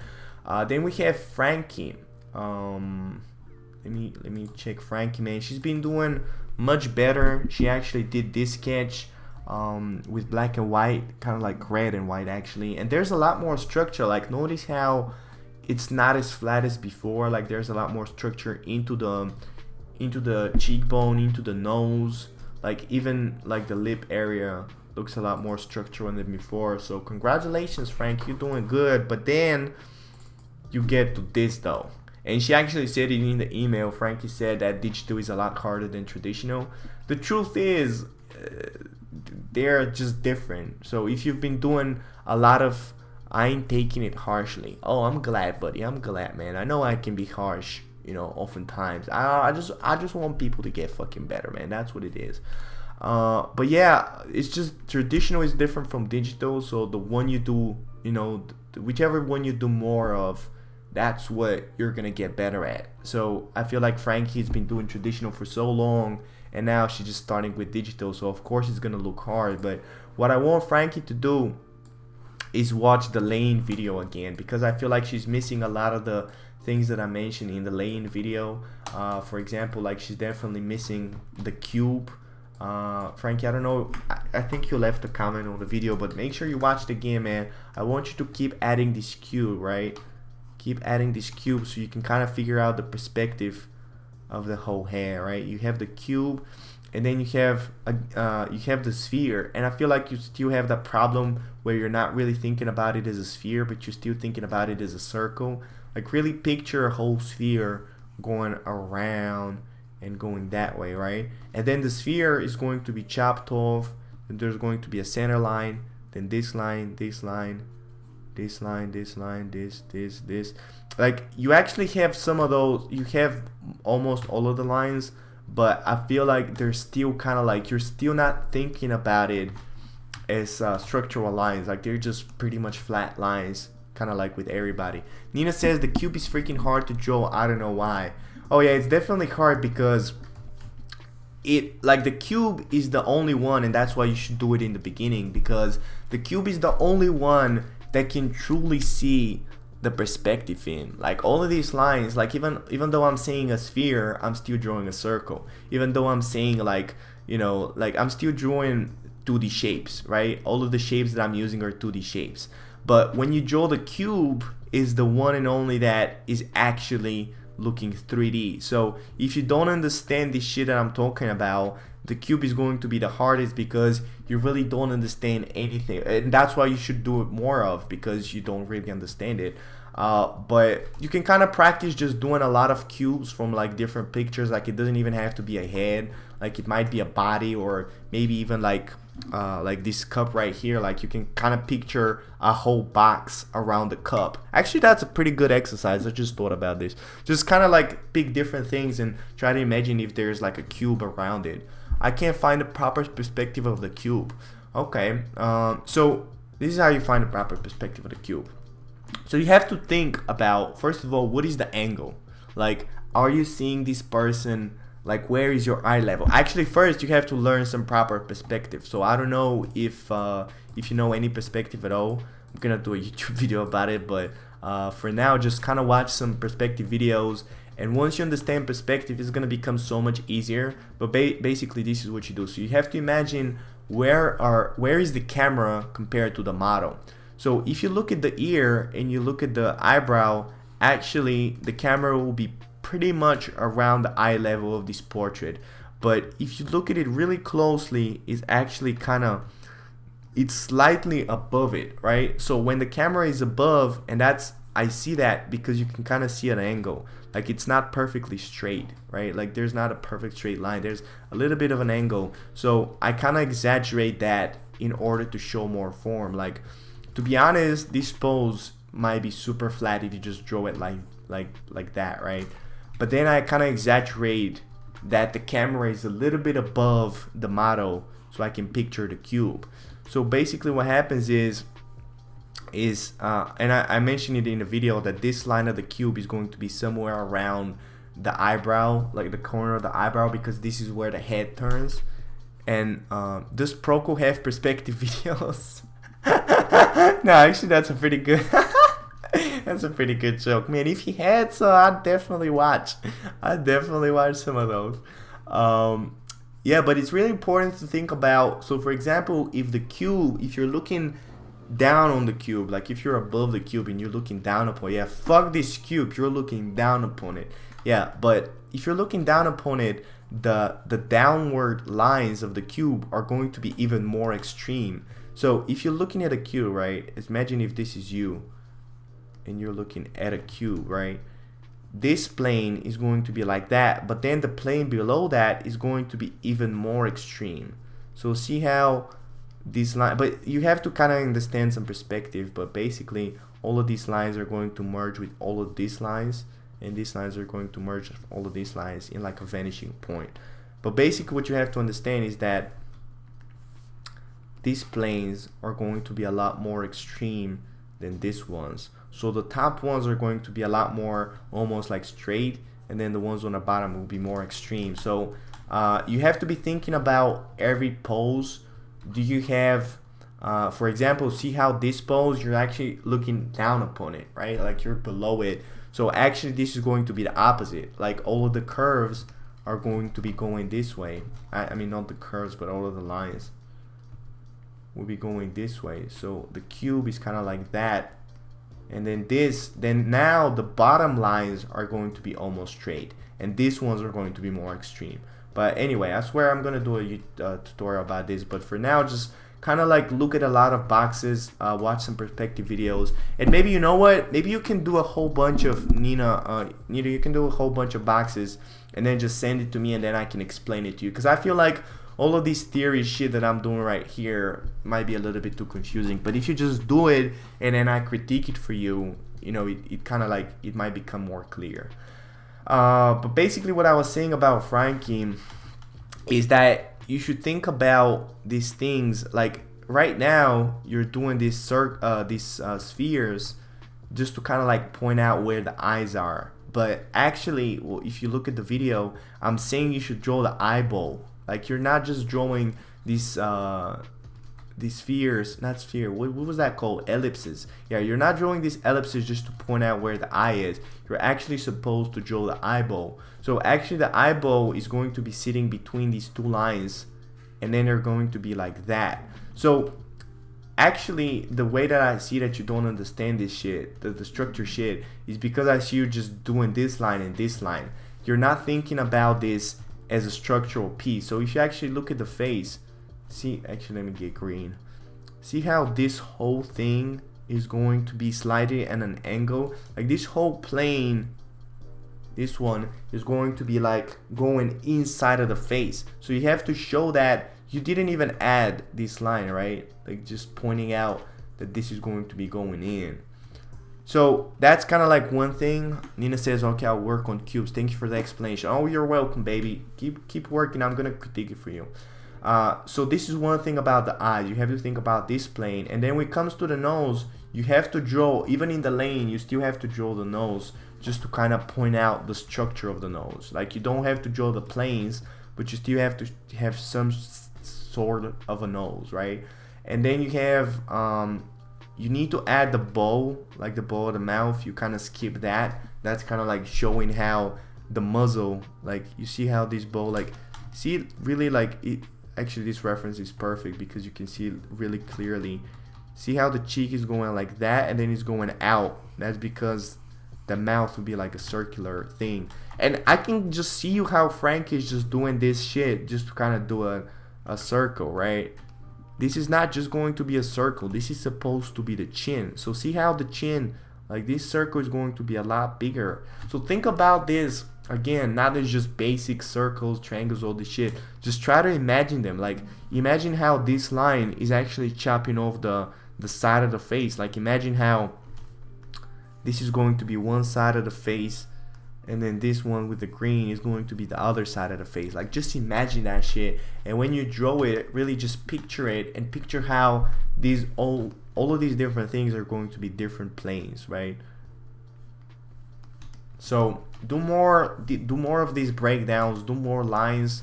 Then we have Frankie. Let me check Frankie, man. She's been doing much better. She actually did this sketch with black and white, kind of like red and white actually, and there's a lot more structure. Like, notice how it's not as flat as before. Like, there's a lot more structure into the cheekbone, into the nose, like even like the lip area looks a lot more structural than before. So congratulations, Frank, you're doing good. But then you get to this though, And she actually said it in the email. Frankie said that digital is a lot harder than traditional. The truth is, they're just different. So if you've been doing a lot of, I ain't taking it harshly. Oh, I'm glad, buddy. I'm glad, man. I know I can be harsh, you know, oftentimes. I just want people to get fucking better, man. That's what it is. But yeah, it's just traditional is different from digital. So the one you do, you know, whichever one you do more of, that's what you're gonna get better at. So I feel like Frankie's been doing traditional for so long, and now she's just starting with digital. So of course it's gonna look hard. But what I want Frankie to do is watch the lane video again, because I feel like she's missing a lot of the things that I mentioned in the lane video. For example, like she's definitely missing the cube. Frankie, I don't know, I think you left a comment on the video, but make sure you watch the game, man. I want you to keep adding this cube, right? Keep adding this cube so you can kind of figure out the perspective of the whole hair, right? You have the cube, and then you have the sphere, and I feel like you still have that problem where you're not really thinking about it as a sphere, but you're still thinking about it as a circle. Like really picture a whole sphere going around and going that way, right? And then the sphere is going to be chopped off, and there's going to be a center line, then this line, this line, this line, this line, this. Like you actually have some of those, you have almost all of the lines, but I feel like they're still kind of like, you're still not thinking about it as structural lines. Like they're just pretty much flat lines, kind of like with everybody. Nina says the cube is freaking hard to draw. I don't know why. Oh yeah, it's definitely hard because the cube is the only one, and that's why you should do it in the beginning, because the cube is the only one that can truly see the perspective in. Like all of these lines, like even though I'm saying a sphere, I'm still drawing a circle. Even though I'm saying like, you know, like I'm still drawing 2D shapes, right? All of the shapes that I'm using are 2D shapes. But when you draw the cube, is the one and only that is actually looking 3D. So if you don't understand this shit that I'm talking about, the cube is going to be the hardest because you really don't understand anything, and that's why you should do it more of, because you don't really understand it. But you can kind of practice just doing a lot of cubes from like different pictures. Like it doesn't even have to be a head, like it might be a body, or maybe even like this cup right here. Like you can kind of picture a whole box around the cup. Actually, that's a pretty good exercise. I just thought about this. Just kind of like pick different things and try to imagine if there's like a cube around it. I can't find the proper perspective of the cube. Okay, so this is how you find the proper perspective of the cube. So you have to think about, first of all, what is the angle? Like, are you seeing this person? Like, where is your eye level? Actually, first you have to learn some proper perspective. So I don't know if you know any perspective at all. I'm gonna do a YouTube video about it, but for now, just kind of watch some perspective videos. And once you understand perspective, it's gonna become so much easier. But basically, this is what you do. So you have to imagine where is the camera compared to the model. So if you look at the ear and you look at the eyebrow, actually the camera will be pretty much around the eye level of this portrait. But if you look at it really closely, it's actually it's slightly above it, right? So when the camera is above, and I see that because you can kind of see an angle. Like it's not perfectly straight, right? Like there's not a perfect straight line. There's a little bit of an angle. So I kind of exaggerate that in order to show more form. Like, to be honest, this pose might be super flat if you just draw it like that, right? But then I kind of exaggerate that the camera is a little bit above the model so I can picture the cube. So basically what happens is and I mentioned it in the video, that this line of the cube is going to be somewhere around the eyebrow, like the corner of the eyebrow, because this is where the head turns. And does Proco have perspective videos? No, actually that's a pretty good that's a pretty good joke, man. If he had, so I'd definitely watch some of those. Yeah, but it's really important to think about. So for example, if you're looking down on the cube, like if you're above the cube and you're looking down upon it, yeah, fuck this cube, you're looking down upon it. Yeah, but if you're looking down upon it, the downward lines of the cube are going to be even more extreme. So if you're looking at a cube, right, imagine if this is you and you're looking at a cube, right? this plane is going to be like that, but then the plane below that is going to be even more extreme. So see how this line, but you have to kind of understand some perspective, but basically all of these lines are going to merge with all of these lines, and these lines are going to merge with all of these lines in like a vanishing point. But basically what you have to understand is that these planes are going to be a lot more extreme than these ones. So the top ones are going to be a lot more almost like straight, and then the ones on the bottom will be more extreme. So you have to be thinking about every pose. Do you have, for example, see how this pose, you're actually looking down upon it, right? Like you're below it. So actually this is going to be the opposite. Like all of the curves are going to be going this way. I mean, not the curves, but all of the lines will be going this way. So the cube is kind of like that. And then this, then now the bottom lines are going to be almost straight, and these ones are going to be more extreme. But anyway, I swear I'm gonna do a tutorial about this, but for now just kind of like look at a lot of boxes, watch some perspective videos, and maybe, you know what, maybe you can do a whole bunch of you can do a whole bunch of boxes and then just send it to me, and then I can explain it to you, because I feel like all of these theory shit that I'm doing right here might be a little bit too confusing. But if you just do it and then I critique it for you, you know, it kind of like, it might become more clear. But basically what I was saying about Frankie is that you should think about these things. Like right now you're doing these spheres just to kind of like point out where the eyes are. But actually, well, if you look at the video, I'm saying you should draw the eyeball. Like you're not just drawing these spheres, not sphere, what was that called? Ellipses. Yeah, you're not drawing these ellipses just to point out where the eye is. You're actually supposed to draw the eyeball. So actually the eyeball is going to be sitting between these two lines, and then they're going to be like that. So actually the way that I see that you don't understand this shit, the structure shit, is because I see you just doing this line and this line. You're not thinking about this as a structural piece. So if you actually look at the face, see, actually let me get green, see how this whole thing is going to be slightly at an angle. Like this whole plane, this one is going to be like going inside of the face. So you have to show that you didn't even add this line, right? Like just pointing out that this is going to be going in. So that's kind of like one thing. Nina says, okay, I'll work on cubes. Thank you for the explanation. Oh, you're welcome, baby. Keep working. I'm gonna critique it for you. So this is one thing about the eyes. You have to think about this plane. And then when it comes to the nose, you have to draw, even in the lane, you still have to draw the nose just to kind of point out the structure of the nose. Like you don't have to draw the planes, but you still have to have some sort of a nose, right? And then you have you need to add the bow, like the bow of the mouth. You kind of skip that. That's kind of like showing how the muzzle, like you see how this bow, like see it really like it. Actually this reference is perfect because you can see it really clearly. See how the cheek is going like that, and then it's going out. That's because the mouth would be like a circular thing. And I can just see you how Frank is just doing this shit just to kind of do a circle, right? This is not just going to be a circle. This is supposed to be the chin. So see how the chin, like this circle is going to be a lot bigger. So think about this again, not as just basic circles, triangles, all this shit. Just try to imagine them. Like imagine how this line is actually chopping off the side of the face. Like imagine how this is going to be one side of the face, and then this one with the green is going to be the other side of the face. Like just imagine that shit, and when you draw it, really just picture it, and picture how these all of these different things are going to be different planes, right? So do more of these breakdowns, do more lines,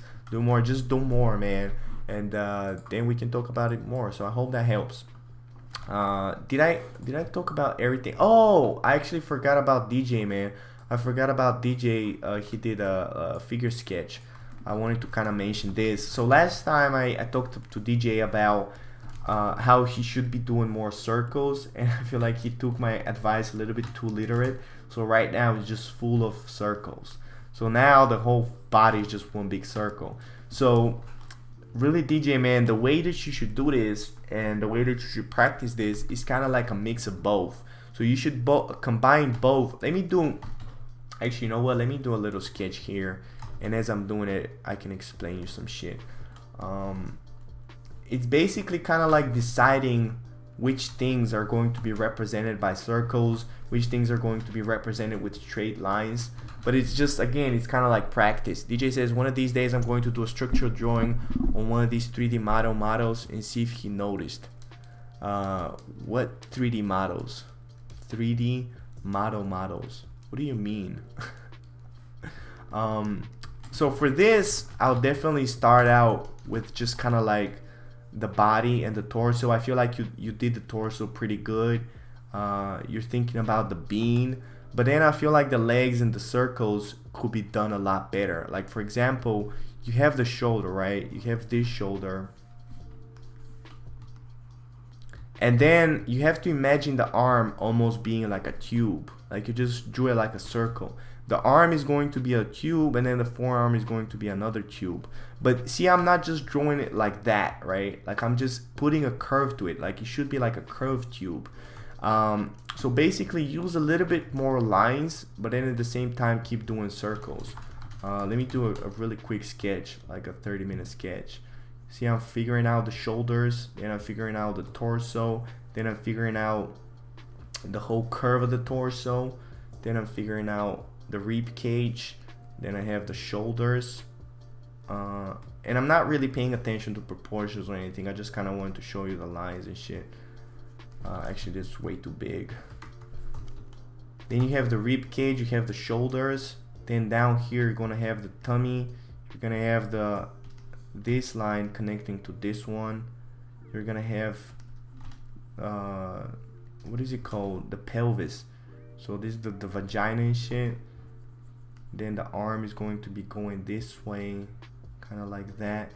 just do more, man, and then we can talk about it more. So I hope that helps. Did I talk about everything? Oh, I actually forgot about DJ, man. I forgot about DJ. He did a figure sketch. I wanted to kind of mention this. So last time I talked to DJ about how he should be doing more circles, and I feel like he took my advice a little bit too literate. So right now it's just full of circles. So now the whole body is just one big circle. So really, DJ, man, the way that you should do this and the way that you should practice this is kind of like a mix of both. So you should combine both. Let me do Actually, you know what? Let me do a little sketch here, and as I'm doing it, I can explain you some shit. It's basically kind of like deciding which things are going to be represented by circles, which things are going to be represented with straight lines. But it's just, again, it's kind of like practice. DJ says, one of these days I'm going to do a structural drawing on one of these 3D models and see if he noticed. What 3D models? 3D models. What do you mean? So for this, I'll definitely start out with just kind of like the body and the torso. I feel like you did the torso pretty good. You're thinking about the bean, but then I feel like the legs and the circles could be done a lot better. Like for example, you have the shoulder, right? You have this shoulder, and then you have to imagine the arm almost being like a tube. Like you just drew it like a circle. The arm is going to be a tube, and then the forearm is going to be another tube. But see, I'm not just drawing it like that, right? Like I'm just putting a curve to it. Like it should be like a curved tube. So basically use a little bit more lines, but then at the same time keep doing circles. Let me do a really quick sketch, like a 30-minute sketch. See, I'm figuring out the shoulders, then I'm figuring out the torso, then I'm figuring out the whole curve of the torso, then I'm figuring out the rib cage, then I have the shoulders, and I'm not really paying attention to proportions or anything. I just kind of wanted to show you the lines and shit. Actually, this is way too big. Then you have the rib cage, you have the shoulders, then down here you're gonna have the tummy, you're gonna have this line connecting to this one, you're gonna have what is it called, the pelvis. So this is the vagina and shit. Then the arm is going to be going this way, kind of like that.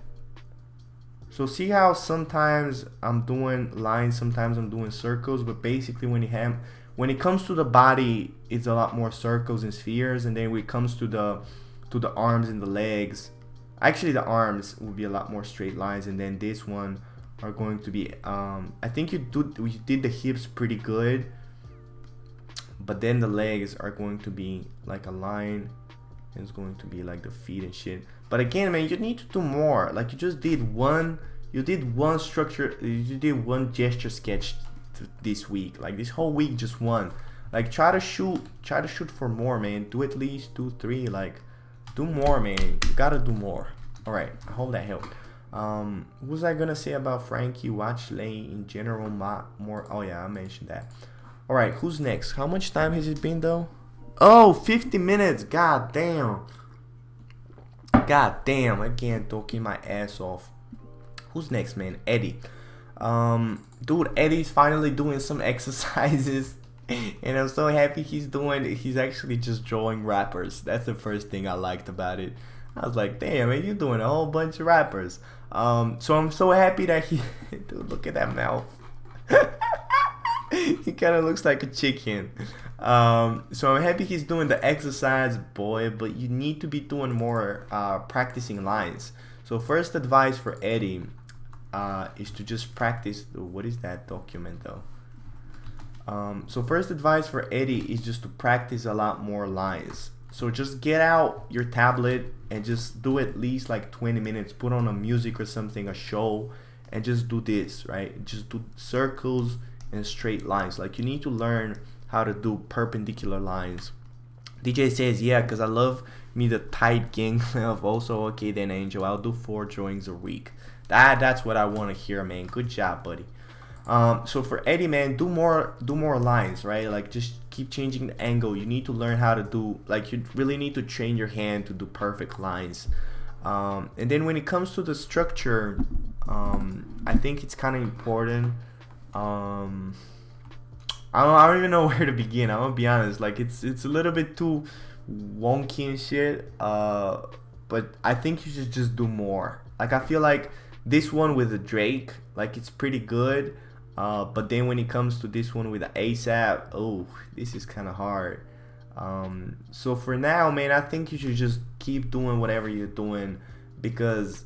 So see how sometimes I'm doing lines, sometimes I'm doing circles, but basically when it comes to the body, it's a lot more circles and spheres, and then when it comes to the arms and the legs, actually the arms will be a lot more straight lines, and then this one are going to be I think you did the hips pretty good, but then the legs are going to be like a line, and it's going to be like the feet and shit. But again, man, you need to do more. Like you just did one structure, you did one gesture sketch this week. Like this whole week, just one. Like try to shoot for more, man. Do at least 2, 3. Like do more, man. You gotta do more. All right, I hope that helped. What was I gonna say about Frankie? Watch Lay in general, more. Oh yeah, I mentioned that. All right, who's next? How much time has it been though? Oh, 50 minutes. God damn. God damn, I can't talking my ass off. Who's next, man? Eddie. Dude, Eddie's finally doing some exercises, and I'm so happy he's actually just drawing rappers. That's the first thing I liked about it. I was like, damn, man, you're doing a whole bunch of rappers. So I'm so happy that dude, look at that mouth. He kind of looks like a chicken. So I'm happy he's doing the exercise, boy, but you need to be doing more practicing lines. So first advice for Eddie is to just practice. What is that document though? So first advice for Eddie is just to practice a lot more lines. So just get out your tablet and just do at least like 20 minutes, put on a music or something, a show, and just do this, right? Just do circles and straight lines. Like you need to learn how to do perpendicular lines. DJ says, yeah, because I love me the tight gang of also, okay then Angel, I'll do 4 drawings a week. That's what I want to hear, man. Good job, buddy. So for Eddie, man, do more lines, right? Like just keep changing the angle. You need to learn how to do, like you really need to train your hand to do perfect lines. And then when it comes to the structure, I think it's kind of important. I don't even know where to begin. I'm gonna be honest. Like it's a little bit too wonky and shit. But I think you should just do more. Like I feel like this one with the Drake, like it's pretty good. But then when it comes to this one with the ASAP, oh, this is kind of hard. So for now, man, I think you should just keep doing whatever you're doing, because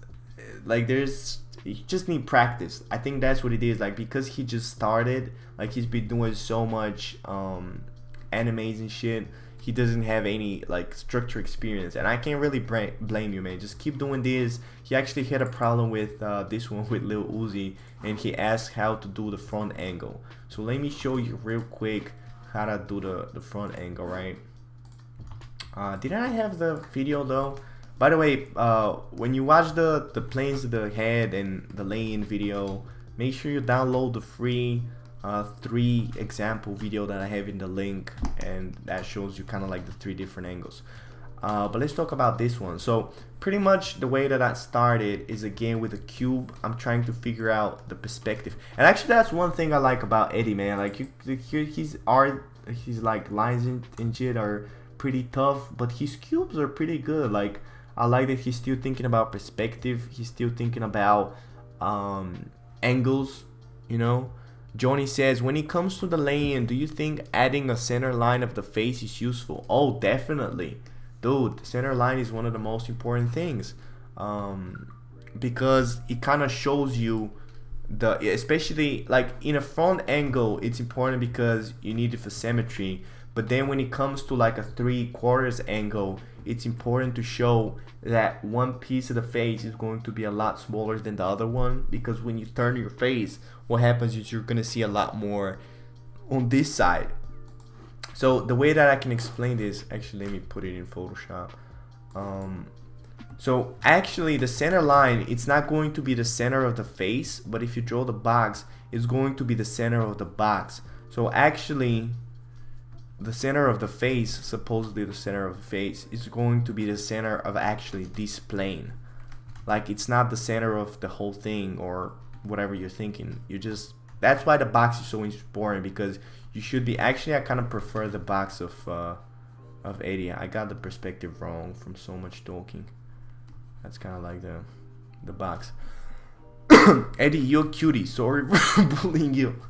like you just need practice. I think that's what it is. Like because he just started, like he's been doing so much animes and shit, he doesn't have any like structure experience, and I can't really blame you, man. Just keep doing this. He actually had a problem with this one with Lil Uzi, and he asked how to do the front angle. So let me show you real quick how to do the front angle, right? Did I have the video though? By the way, when you watch the planes of the head and the lay-in video, make sure you download the free 3 example video that I have in the link, and that shows you kind of like the 3 different angles. But let's talk about this one. So pretty much the way that I started is again with a cube. I'm trying to figure out the perspective, and actually that's one thing I like about Eddie, man. Like his art, his like lines and shit are pretty tough, but his cubes are pretty good. Like I like that he's still thinking about perspective. He's still thinking about angles, you know. Johnny says, when it comes to the lay-in, do you think adding a center line of the face is useful? Oh, definitely. Dude, center line is one of the most important things. Because it kind of shows you especially like in a front angle, it's important because you need it for symmetry. But then when it comes to like a 3/4 angle, it's important to show that one piece of the face is going to be a lot smaller than the other one, because when you turn your face, what happens is you're gonna see a lot more on this side. So the way that I can explain this, actually let me put it in Photoshop. So actually the center line, it's not going to be the center of the face, but if you draw the box, it's going to be the center of the box. So actually the center of the face, supposedly the center of the face, is going to be the center of actually this plane. Like it's not the center of the whole thing or whatever you're thinking. You just, that's why the box is so important, because you should be, actually I kind of prefer the box of Eddie. I got the perspective wrong from so much talking. That's kind of like the box. Eddie, you're a cutie. Sorry for bullying you.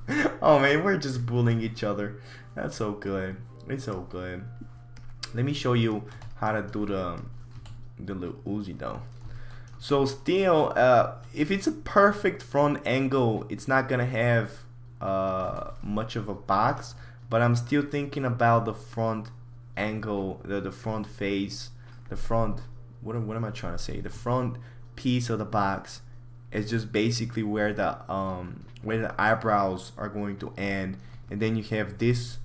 Oh man, we're just bullying each other. That's so good. It's so good. Let me show you how to do the Lil Uzi though. So still, if it's a perfect front angle, it's not gonna have much of a box. But I'm still thinking about the front angle, the front face, the front. What am I trying to say? The front piece of the box is just basically where the eyebrows are going to end, and then you have these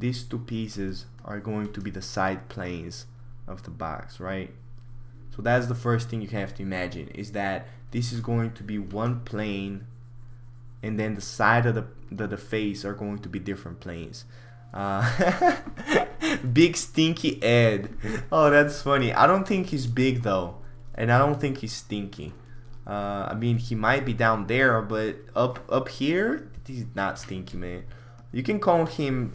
2 pieces are going to be the side planes of the box, right? So that's the first thing you have to imagine, is that this is going to be one plane, and then the side of the face are going to be different planes. Big stinky Ed. Oh, that's funny. I don't think he's big though, and I don't think he's stinky. I mean, he might be down there, but up here, he's not stinky, man. You can call him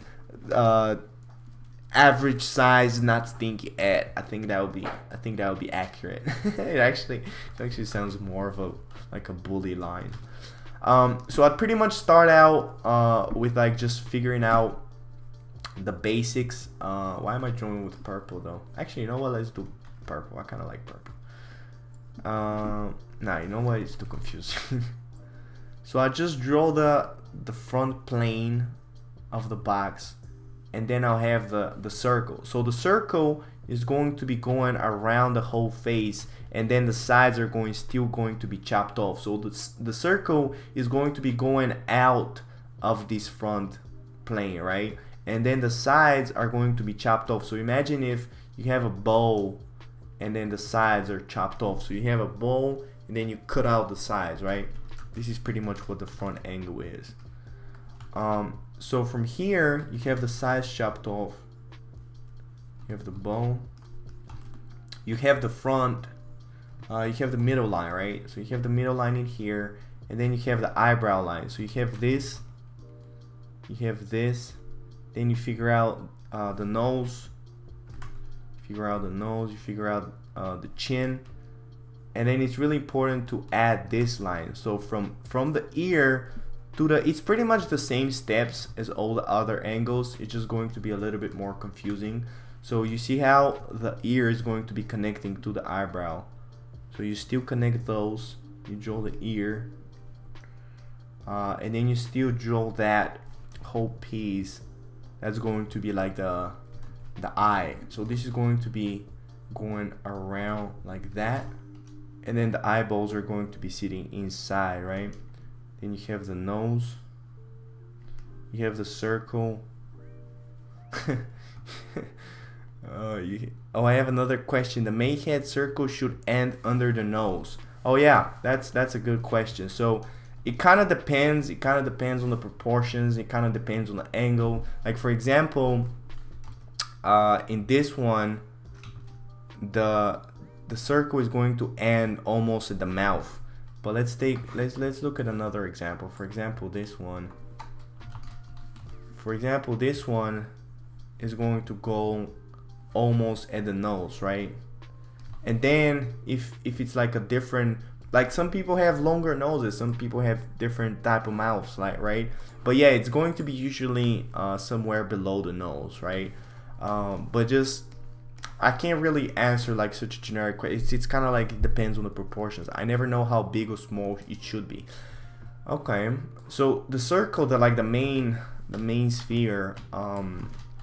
average size, not stinky Ed. I think that would be accurate. it actually sounds more of a bully line. So I'd pretty much start out with like just figuring out the basics. Why am I drawing with purple though? Actually, you know what? Let's do purple. I kind of like purple. Nah, you know what? It's too confusing. So I just draw the front plane of the box, and then I'll have the circle. So the circle is going to be going around the whole face, and then the sides are still going to be chopped off. So the circle is going to be going out of this front plane, right? And then the sides are going to be chopped off. So imagine if you have a bow and then the sides are chopped off. So you have a bow and then you cut out the sides, right? This is pretty much what the front angle is. So from here, you have the sides chopped off. You have the bow. You have the front. You have the middle line, right? So you have the middle line in here, and then you have the eyebrow line. So you have this. You have this. Then you figure out the nose. Figure out the nose. You figure out the chin. And then it's really important to add this line. So from the ear to it's pretty much the same steps as all the other angles. It's just going to be a little bit more confusing. So you see how the ear is going to be connecting to the eyebrow. So you still connect those. You draw the ear. And then you still draw that whole piece. That's going to be like the the eye. So this is going to be going around like that, and then the eyeballs are going to be sitting inside, right? Then you have the nose, you have the circle. I have another question. The main head circle should end under the nose. Oh yeah, that's a good question. So it kind of depends. It kind of depends on the proportions. It kind of depends on the angle. Like for example, in this one, the circle is going to end almost at the mouth. But let's look at another example. For example, this one. For example, this one is going to go almost at the nose, right? And then if it's like a different, like some people have longer noses, some people have different type of mouths, like, right? But yeah, it's going to be usually somewhere below the nose, right? But just, I can't really answer like such a generic question. It's kind of like it depends on the proportions. I never know how big or small it should be. Okay, so the circle, the main sphere,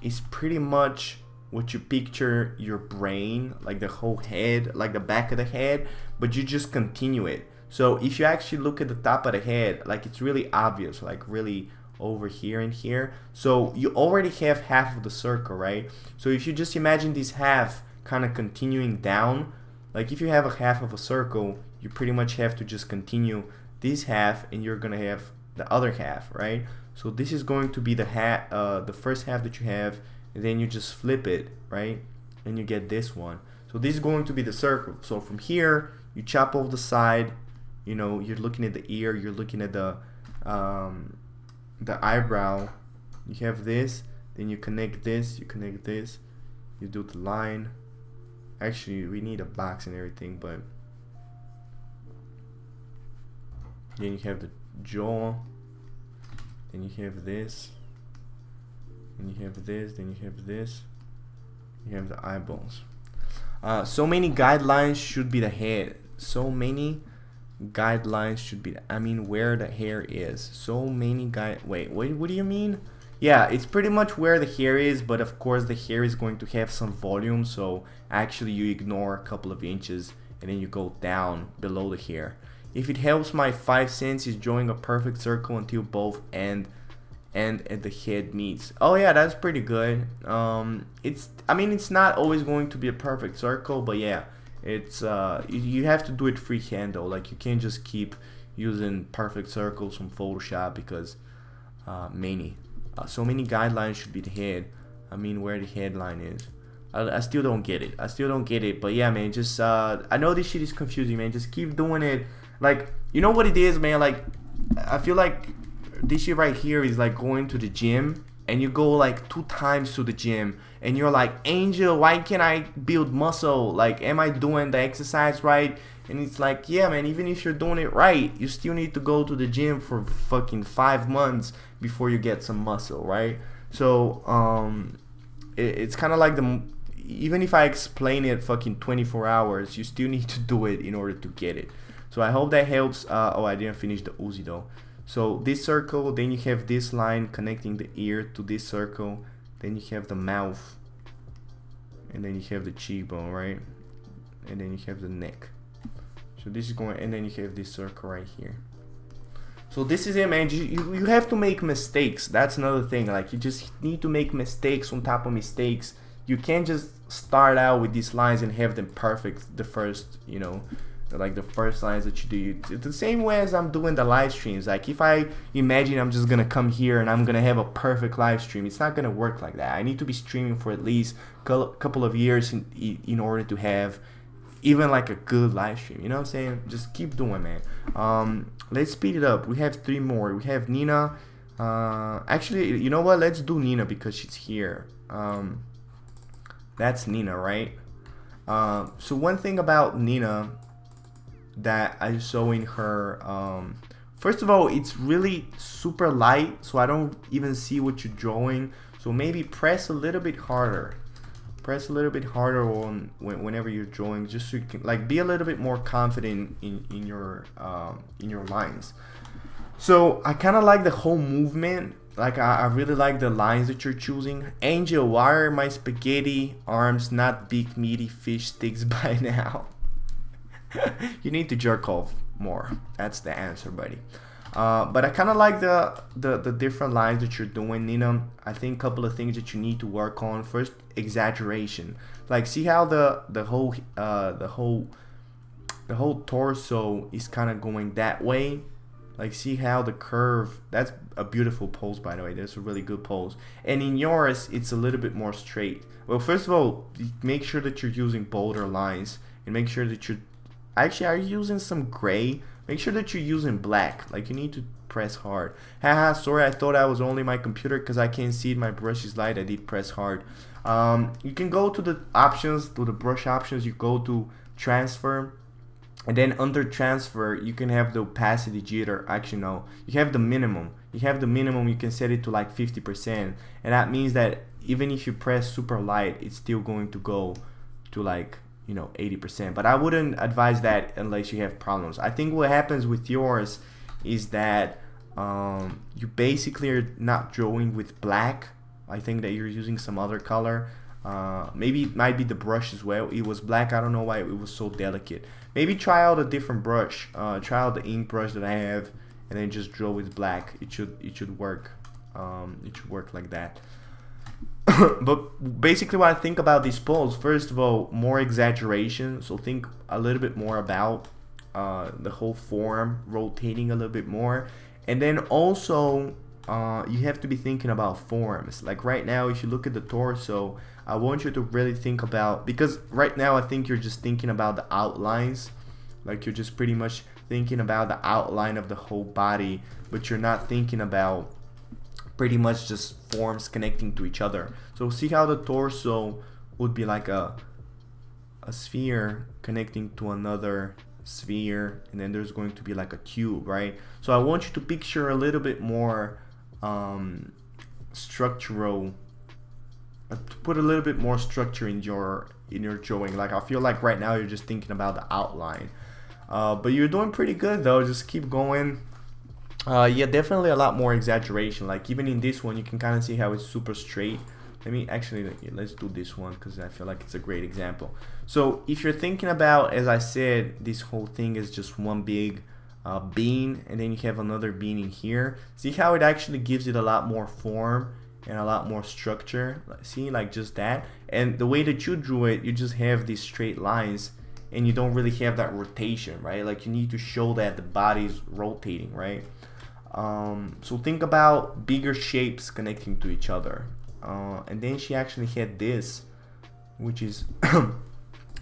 is pretty much what you picture your brain, like the whole head, like the back of the head, but you just continue it. So if you actually look at the top of the head, like it's really obvious, like really over here and here. So you already have half of the circle, right? So if you just imagine this half kind of continuing down, like if you have a half of a circle, you pretty much have to just continue this half and you're gonna have the other half, right? So this is going to be the first half that you have, and then you just flip it, right? And you get this one. So this is going to be the circle. So from here, you chop off the side, you know, you're looking at the ear, you're looking at the eyebrow, you have this, then you connect this, you do the line. Actually, we need a box and everything, but then you have the jaw, then you have this, and you have this, then you have this, you have the eyeballs. So many guidelines should be the head. So many guidelines should be, I mean, where the hair is. So many wait, what do you mean? Yeah, it's pretty much where the hair is, but of course the hair is going to have some volume, so actually you ignore a couple of inches and then you go down below the hair. If it helps, my 5 cents is drawing a perfect circle until both end at the head meets. Oh yeah, that's pretty good. I mean, it's not always going to be a perfect circle, but yeah, it's you have to do it freehand though. Like you can't just keep using perfect circles from Photoshop because so many guidelines should be the head. I mean, where the headline is. I still don't get it. But yeah, man, just I know this shit is confusing, man. Just keep doing it. Like, you know what it is, man? Like, I feel like this shit right here is like going to the gym, and you go like 2 times to the gym, and you're like, Angel, why can't I build muscle? Like, am I doing the exercise right? And it's like, yeah, man, even if you're doing it right, you still need to go to the gym for fucking 5 months before you get some muscle, right? So it's kind of like even if I explain it fucking 24 hours, you still need to do it in order to get it. So I hope that helps. Oh, I didn't finish the Uzi though. So this circle, then you have this line connecting the ear to this circle, then you have the mouth, and then you have the cheekbone, right? And then you have the neck. So this is going, and then you have this circle right here. So this is it, man. You have to make mistakes. That's another thing. Like, you just need to make mistakes on top of mistakes. You can't just start out with these lines and have them perfect the first, you know, like the first lines that you do. The same way as I'm doing the live streams. Like, if I imagine I'm just gonna come here and I'm gonna have a perfect live stream, it's not gonna work like that. I need to be streaming for at least a couple of years in order to have even like a good live stream. You know what I'm saying? Just keep doing, man. Let's speed it up. We have 3 more. We have Nina. Actually, you know what? Let's do Nina because she's here. That's Nina, right? So one thing about Nina that I saw in her, first of all, it's really super light, so I don't even see what you're drawing. So maybe press a little bit harder. Press a little bit harder on whenever you're drawing, just so you can like be a little bit more confident in your lines. So I kind of like the whole movement. like I really like the lines that you're choosing. Angel, why are my spaghetti arms not big meaty fish sticks by now? You need to jerk off more. That's the answer, buddy. But I kind of like the different lines that you're doing, Nina. I think a couple of things that you need to work on. First, exaggeration. Like, see how the whole torso is kind of going that way. Like, see how the curve. That's a beautiful pose, by the way. That's a really good pose. And in yours, it's a little bit more straight. Well, first of all, make sure that you're using bolder lines, and make sure that you're actually, are you using some gray? Make sure that you're using black. Like, you need to press hard. Haha, sorry, I thought I was only my computer because I can't see it. My brush is light. I did press hard. You can go to the options, to the brush options. You go to transfer, and then under transfer, you can have the opacity jitter. Actually, no, you have the minimum. You have the minimum. You can set it to like 50%, and that means that even if you press super light, it's still going to go to like, you know, 80%. But I wouldn't advise that unless you have problems. I think what happens with yours is that you basically are not drawing with black. I think that you're using some other color. Maybe it might be the brush as well. It was black. I don't know why it was so delicate. Maybe try out a different brush. Try out the ink brush that I have, and then just draw with black. It should work. It should work like that. But basically, what I think about this pose, first of all, more exaggeration. So think a little bit more about the whole form rotating a little bit more, and then also you have to be thinking about forms. Like right now, if you look at the torso, I want you to really think about, because right now I think you're just thinking about the outlines. Like, you're just pretty much thinking about the outline of the whole body, but you're not thinking about pretty much just forms connecting to each other. So see how the torso would be like a sphere connecting to another sphere, and then there's going to be like a cube, right? So I want you to picture a little bit more structural, to put a little bit more structure in your drawing. Like, I feel like right now you're just thinking about the outline, but you're doing pretty good though. Just keep going. Yeah, definitely a lot more exaggeration. Like, even in this one, you can kind of see how it's super straight. Let me actually, let's do this one because I feel like it's a great example. So if you're thinking about, as I said, this whole thing is just one big bean, and then you have another bean in here. See how it actually gives it a lot more form and a lot more structure. See, like just that. And the way that you drew it, you just have these straight lines, and you don't really have that rotation, right? Like, you need to show that the body's rotating, right? So think about bigger shapes connecting to each other. And then she actually had this, which is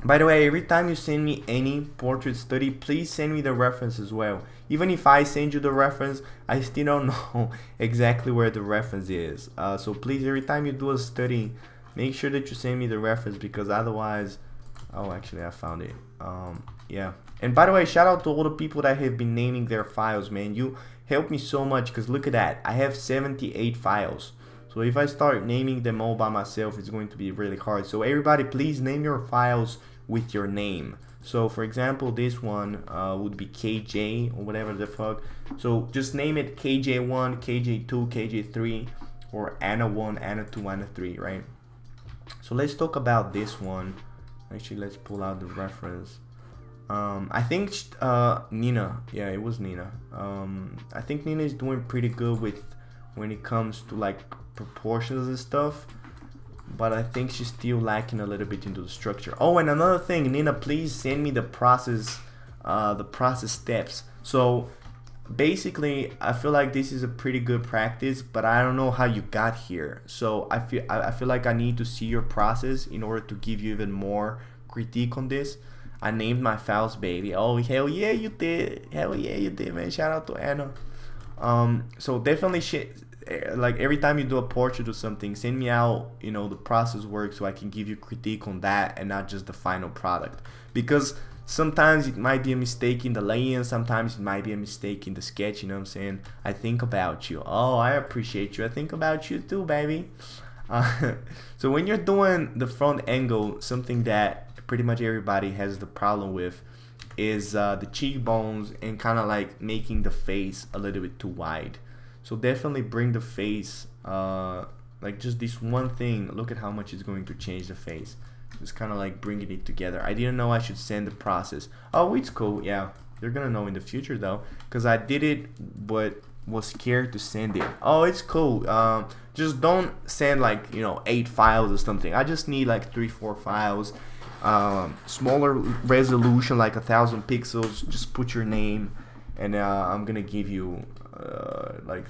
by the way, every time you send me any portrait study, please send me the reference as well. Even if I send you the reference, I still don't know exactly where the reference is. So please, every time you do a study, make sure that you send me the reference, because otherwise, oh, actually I found it. Yeah. And by the way, shout out to all the people that have been naming their files, man. You help me so much, because look at that. I have 78 files. So if I start naming them all by myself, it's going to be really hard. So everybody, please name your files with your name. So for example, this one would be KJ or whatever the fuck. So just name it KJ1, KJ2, KJ3, or Anna1, Anna2, Anna3, right? So let's talk about this one. Actually, let's pull out the reference. I think Nina, yeah, it was Nina. I think Nina is doing pretty good with when it comes to like proportions and stuff, but I think she's still lacking a little bit into the structure. Oh, and another thing, Nina, please send me the process steps. So basically, I feel like this is a pretty good practice, but I don't know how you got here. So I feel like I need to see your process in order to give you even more critique on this. I named my files, baby. Oh, hell yeah, you did. Hell yeah, you did, man. Shout out to Anna. So definitely like every time you do a portrait or something, send me out, you know, the process work, so I can give you critique on that and not just the final product. Because sometimes it might be a mistake in the lay-in, sometimes it might be a mistake in the sketch, you know what I'm saying? I think about you. Oh, I appreciate you. I think about you too, baby. So when you're doing the front angle, something that pretty much everybody has the problem with is the cheekbones and kind of like making the face a little bit too wide. So definitely bring the face, like just this one thing, look at how much it's going to change the face. Just kind of like bringing it together. I didn't know I should send the process. Oh, it's cool. Yeah, you're gonna know in the future though, because I did it but was scared to send it. Oh, it's cool. Just don't send like, you know, 8 files or something. I just need like 3-4 files. Smaller resolution, like 1,000 pixels. Just put your name, and I'm gonna give you like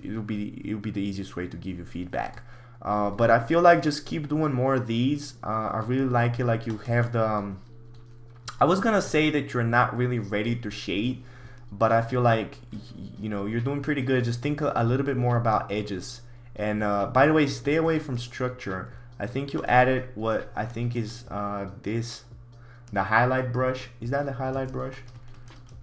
it'll be the easiest way to give you feedback. But I feel like just keep doing more of these. I really like it. Like you have the I was gonna say that you're not really ready to shade, but I feel like, you know, you're doing pretty good. Just think a little bit more about edges. And by the way, stay away from structure. I think you added what I think is the highlight brush. Is that the highlight brush?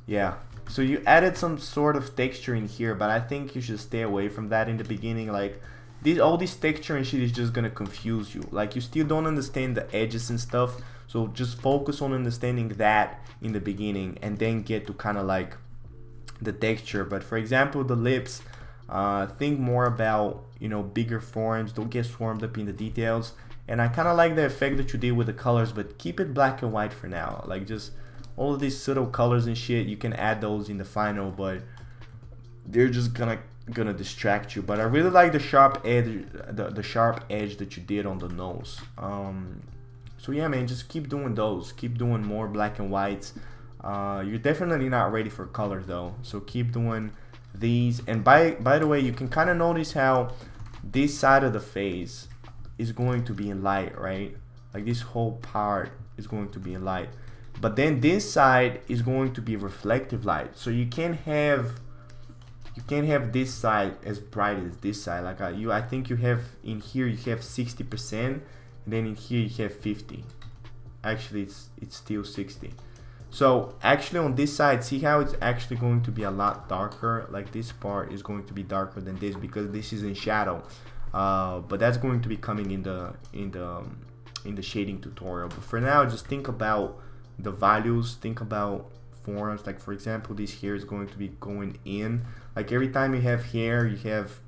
Yeah. So you added some sort of texture in here, but I think you should stay away from that in the beginning. Like all this texture and shit is just gonna confuse you. Like you still don't understand the edges and stuff. So just focus on understanding that in the beginning, and then get to kind of like the texture. But for example, the lips, think more about, you know, bigger forms. Don't get swarmed up in the details. And I kind of like the effect that you did with the colors, but keep it black and white for now. Like just all of these subtle colors and shit, you can add those in the final, but they're just gonna distract you. But I really like the sharp edge, the sharp edge that you did on the nose. So yeah, man, just keep doing those. Keep doing more black and whites. You're definitely not ready for color though, so keep doing these. And by the way, you can kind of notice how this side of the face is going to be in light, right? Like this whole part is going to be in light, but then this side is going to be reflective light. So you can't have this side as bright as this side. Like I think you have in here, you have 60%, and then in here you have 50. Actually, it's still 60. So actually on this side, see how it's actually going to be a lot darker. Like this part is going to be darker than this because this is in shadow. But that's going to be coming in the shading tutorial. But for now, just think about the values, think about forms. Like for example, this hair is going to be going in. Like every time you have hair, you have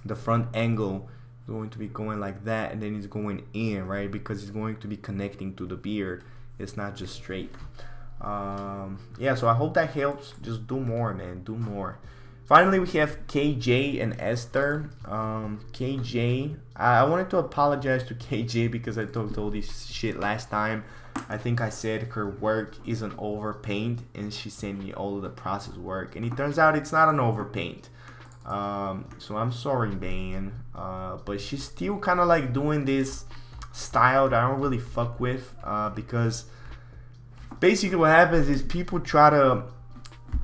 the front angle going to be going like that, and then it's going in, right? Because it's going to be connecting to the beard. It's not just straight. Yeah, so I hope that helps. Just do more, man, do more. Finally, we have KJ and Esther. KJ, I wanted to apologize to KJ because I talked all this shit last time. I think I said her work is an overpaint, and she sent me all of the process work, and it turns out it's not an overpaint. So I'm sorry, man. But she's still kind of like doing this style that I don't really fuck with, because basically what happens is people try to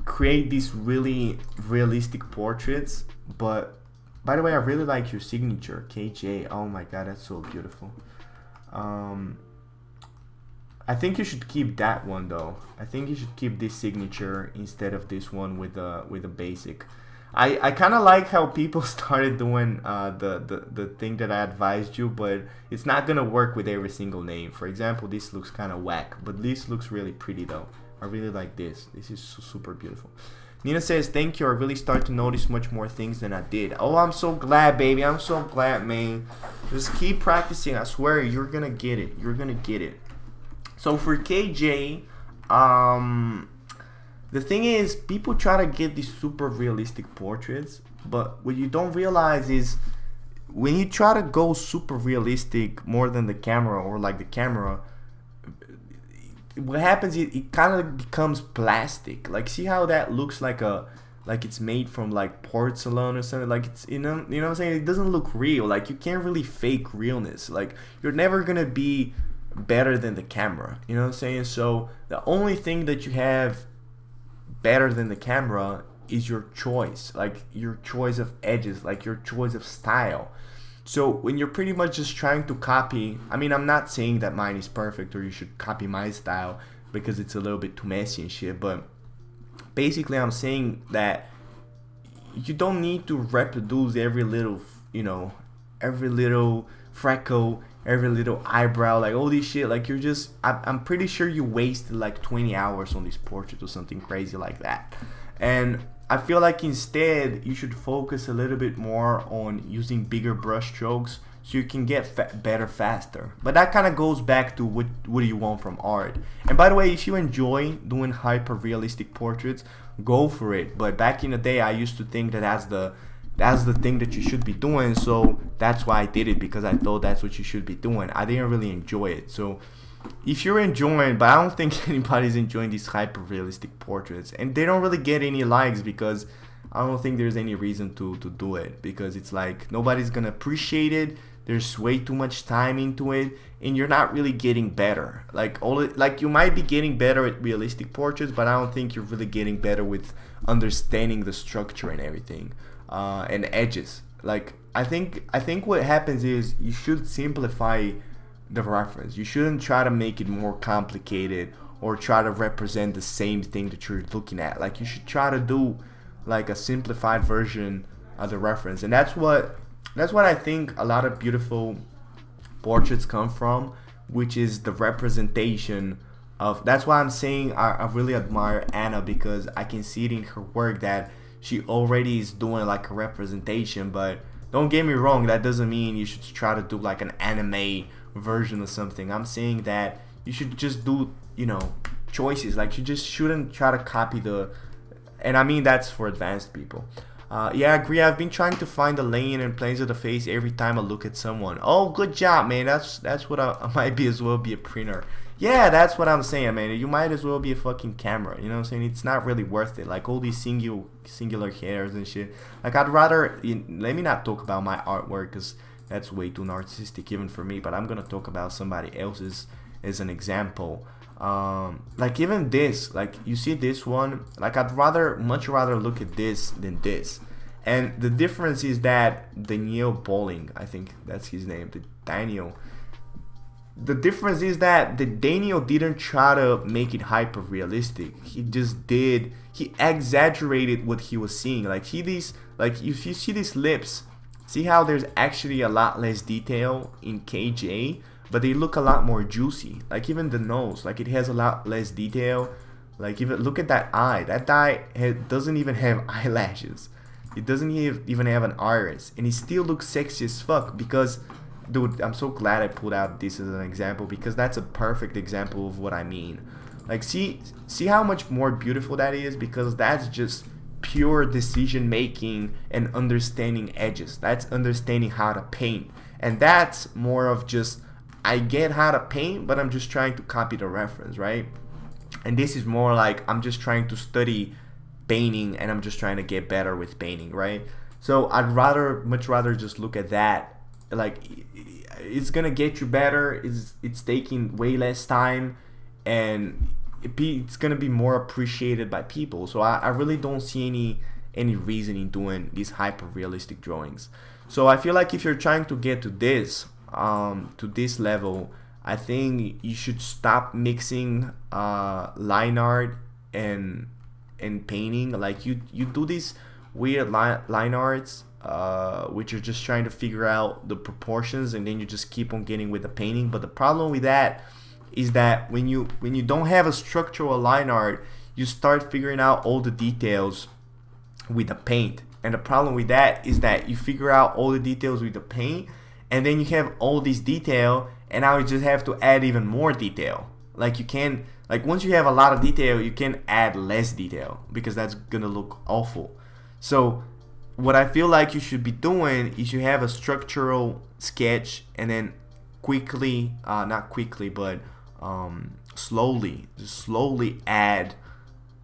create these really realistic portraits. But by the way, I really like your signature, KJ. Oh my god, that's so beautiful. I think you should keep that one though. I think you should keep this signature instead of this one with a basic. I kind of like how people started doing the thing that I advised you, but it's not gonna work with every single name. For example, this looks kind of whack, but this looks really pretty though. I really like this. This is super beautiful. Nina says, thank you. I really start to notice much more things than I did. Oh, I'm so glad, baby. I'm so glad, man. Just keep practicing. I swear, you're gonna get it. You're gonna get it. So for KJ, the thing is, people try to get these super realistic portraits, but what you don't realize is when you try to go super realistic more than the camera, or like the camera, what happens is it kind of becomes plastic. Like, see how that looks like it's made from like porcelain or something. Like, it's, you know what I'm saying? It doesn't look real. Like, you can't really fake realness. Like, you're never gonna be better than the camera. You know what I'm saying? So the only thing that you have better than the camera is your choice, like your choice of edges, like your choice of style. So when you're pretty much just trying to copy, I mean, I'm not saying that mine is perfect or you should copy my style because it's a little bit too messy and shit, but basically I'm saying that you don't need to reproduce every little, you know, every little freckle, every little eyebrow, like all this shit. Like, you're just, I'm pretty sure you wasted like 20 hours on this portrait or something crazy like that. And I feel like instead you should focus a little bit more on using bigger brush strokes so you can get better faster. But that kind of goes back to what do you want from art. And by the way, if you enjoy doing hyper realistic portraits, go for it. But back in the day, I used to think that that's the thing that you should be doing, so that's why I did it, because I thought that's what you should be doing. I didn't really enjoy it. So if you're enjoying, but I don't think anybody's enjoying these hyper realistic portraits, and they don't really get any likes because I don't think there's any reason to do it, because it's like nobody's gonna appreciate it. There's way too much time into it, and you're not really getting better. Like you might be getting better at realistic portraits, but I don't think you're really getting better with understanding the structure and everything, and edges. Like I think what happens is you should simplify the reference. You shouldn't try to make it more complicated or try to represent the same thing that you're looking at. Like you should try to do like a simplified version of the reference, and that's what I think a lot of beautiful portraits come from, which is the representation of. That's why I'm saying I really admire Anna, because I can see it in her work that she already is doing like a representation. But don't get me wrong, that doesn't mean you should try to do like an anime version or something. I'm saying that you should just do, you know, choices. Like you just shouldn't try to copy the, and I mean that's for advanced people. Yeah, I agree. I've been trying to find the laying and planes of the face every time I look at someone. Oh, good job, man. That's what I might be as well be a printer. Yeah, that's what I'm saying, man. You might as well be a fucking camera. You know what I'm saying? It's not really worth it. Like all these singular hairs and shit. Like I'd rather, let me not talk about my artwork, because that's way too narcissistic even for me. But I'm gonna talk about somebody else's as an example. Like even this, like you see this one, like I'd much rather look at this than this. And the difference is that Daniel Bowling, I think that's his name, Daniel. The difference is that Daniel didn't try to make it hyper realistic. He exaggerated what he was seeing. Like if you see these lips, see how there's actually a lot less detail in KJ, but they look a lot more juicy. Like even the nose, like it has a lot less detail. Like even look at that eye. That eye doesn't even have eyelashes. It doesn't even have an iris, and it still looks sexy as fuck. Because, dude, I'm so glad I pulled out this as an example, because that's a perfect example of what I mean. Like see how much more beautiful that is, because that's just pure decision making and understanding edges. That's understanding how to paint, and that's more of just, I get how to paint, but I'm just trying to copy the reference, right? And this is more like I'm just trying to study painting, and I'm just trying to get better with painting, right? So I'd much rather just look at that. Like it's gonna get you better. It's taking way less time, and it's gonna be more appreciated by people. So I really don't see any reason in doing these hyper realistic drawings. So I feel like if you're trying to get to this level, I think you should stop mixing line art and painting. Like you do these weird line arts, which are just trying to figure out the proportions, and then you just keep on getting with the painting. But the problem with that is that when you don't have a structural line art, you start figuring out all the details with the paint. And the problem with that is that you figure out all the details with the paint, and then you have all this detail, and now you just have to add even more detail. Like you can, like once you have a lot of detail, you can add less detail, because that's gonna look awful. So what I feel like you should be doing is you have a structural sketch, and then quickly, not quickly, but slowly add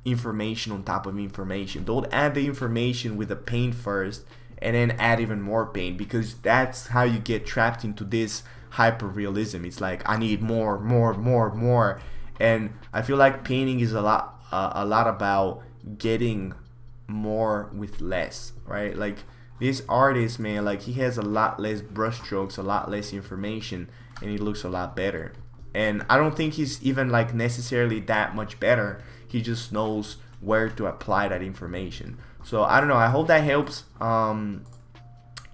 information on top of information. Don't add the information with the paint first and then add even more paint, because that's how you get trapped into this hyper realism. It's like I need more, and I feel like painting is a lot about getting more with less, right? Like this artist, man, like he has a lot less brush strokes, a lot less information, and he looks a lot better. And I don't think he's even like necessarily that much better. He just knows where to apply that information. So I don't know, I hope that helps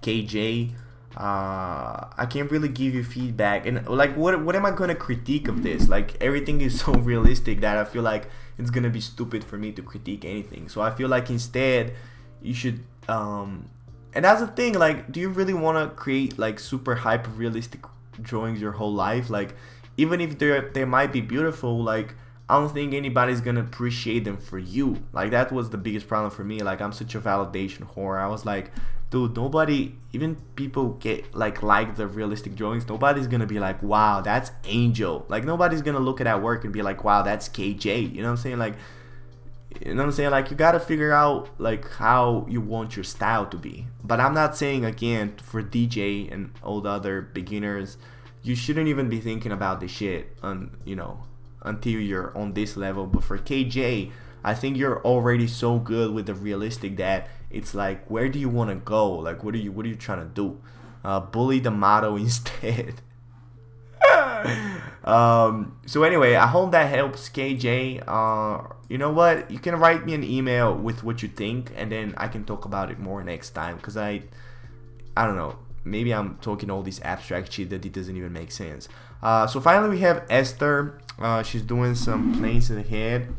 KJ. I can't really give you feedback. And like, what am I gonna critique of this? Like, everything is so realistic that I feel like it's gonna be stupid for me to critique anything. So I feel like instead you should and that's the thing, like, do you really want to create like super hyper realistic drawings your whole life? Like, even if they might be beautiful, like, I don't think anybody's gonna appreciate them for you. Like, that was the biggest problem for me. Like, I'm such a validation whore. I was like, dude, nobody, even people get like the realistic drawings, nobody's gonna be like, wow, that's Angel. Like, nobody's gonna look at that work and be like, wow, that's KJ. You know what I'm saying? Like, you know what I'm saying? Like, you gotta figure out like how you want your style to be. But I'm not saying, again, for DJ and all the other beginners, you shouldn't even be thinking about this shit you know, until you're on this level. But for KJ, I think you're already so good with the realistic that it's like, where do you want to go? Like, what are you trying to do? Bully the model instead. So anyway, I hope that helps, KJ. You know what? You can write me an email with what you think, and then I can talk about it more next time. Because I don't know. Maybe I'm talking all this abstract shit that it doesn't even make sense. So finally we have Esther. She's doing some planes in the head.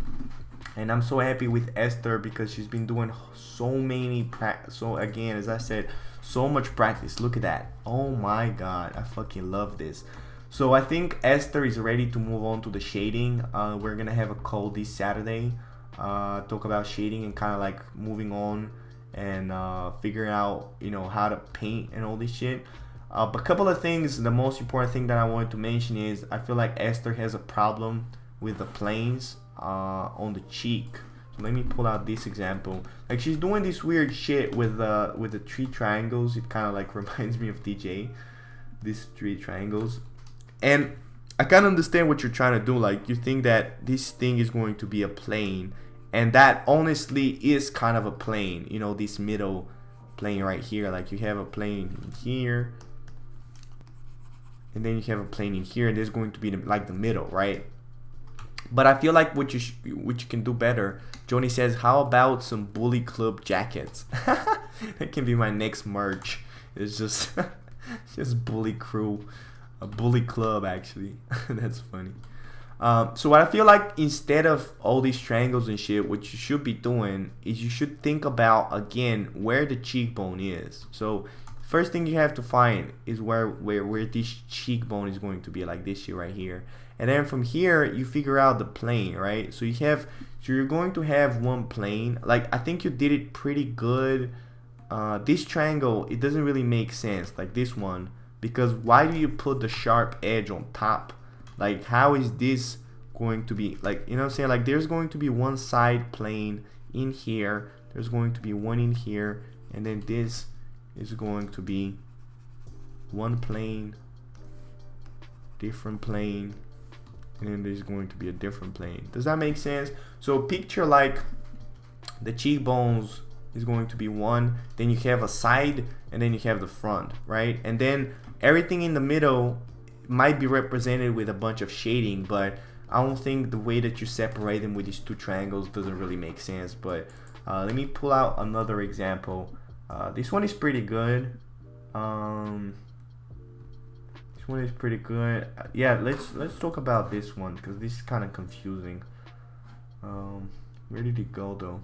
And I'm so happy with Esther because she's been doing so many so again, as I said, so much practice. Look at that. Oh my god, I fucking love this. So I think Esther is ready to move on to the shading. We're gonna have a call this Saturday, talk about shading and kind of like moving on and figuring out, you know, how to paint and all this shit. But a couple of things. The most important thing that I wanted to mention is I feel like Esther has a problem with the planes on the cheek. So let me pull out this example. Like, she's doing this weird shit with the three triangles. It kind of like reminds me of DJ, these three triangles. And I kind of understand what you're trying to do. Like, you think that this thing is going to be a plane, and that honestly is kind of a plane. You know, this middle plane right here. Like, you have a plane in here, and then you have a plane in here, and there's going to be like the middle, right? But I feel like what you can do better. Joni says, how about some Bully Club jackets? That can be my next merch. It's just just Bully Crew, a Bully Club actually. That's funny. So what I feel like, instead of all these triangles and shit, what you should be doing is you should think about, again, where the cheekbone is. So first thing you have to find is where this cheekbone is going to be, like this shit right here. And then from here you figure out the plane, right? So you're going to have one plane. Like, I think you did it pretty good. This triangle, it doesn't really make sense, like this one, because why do you put the sharp edge on top? Like, how is this going to be, like, you know what I'm saying? Like, there's going to be one side plane in here, there's going to be one in here, and then this is going to be one plane, different plane, and then there's going to be a different plane. Does that make sense? So picture like the cheekbones is going to be one, then you have a side, and then you have the front, right? And then everything in the middle might be represented with a bunch of shading, but I don't think the way that you separate them with these two triangles doesn't really make sense. But let me pull out another example. This one is pretty good. This one is pretty good. Yeah, let's talk about this one because this is kind of confusing. Where did it go though?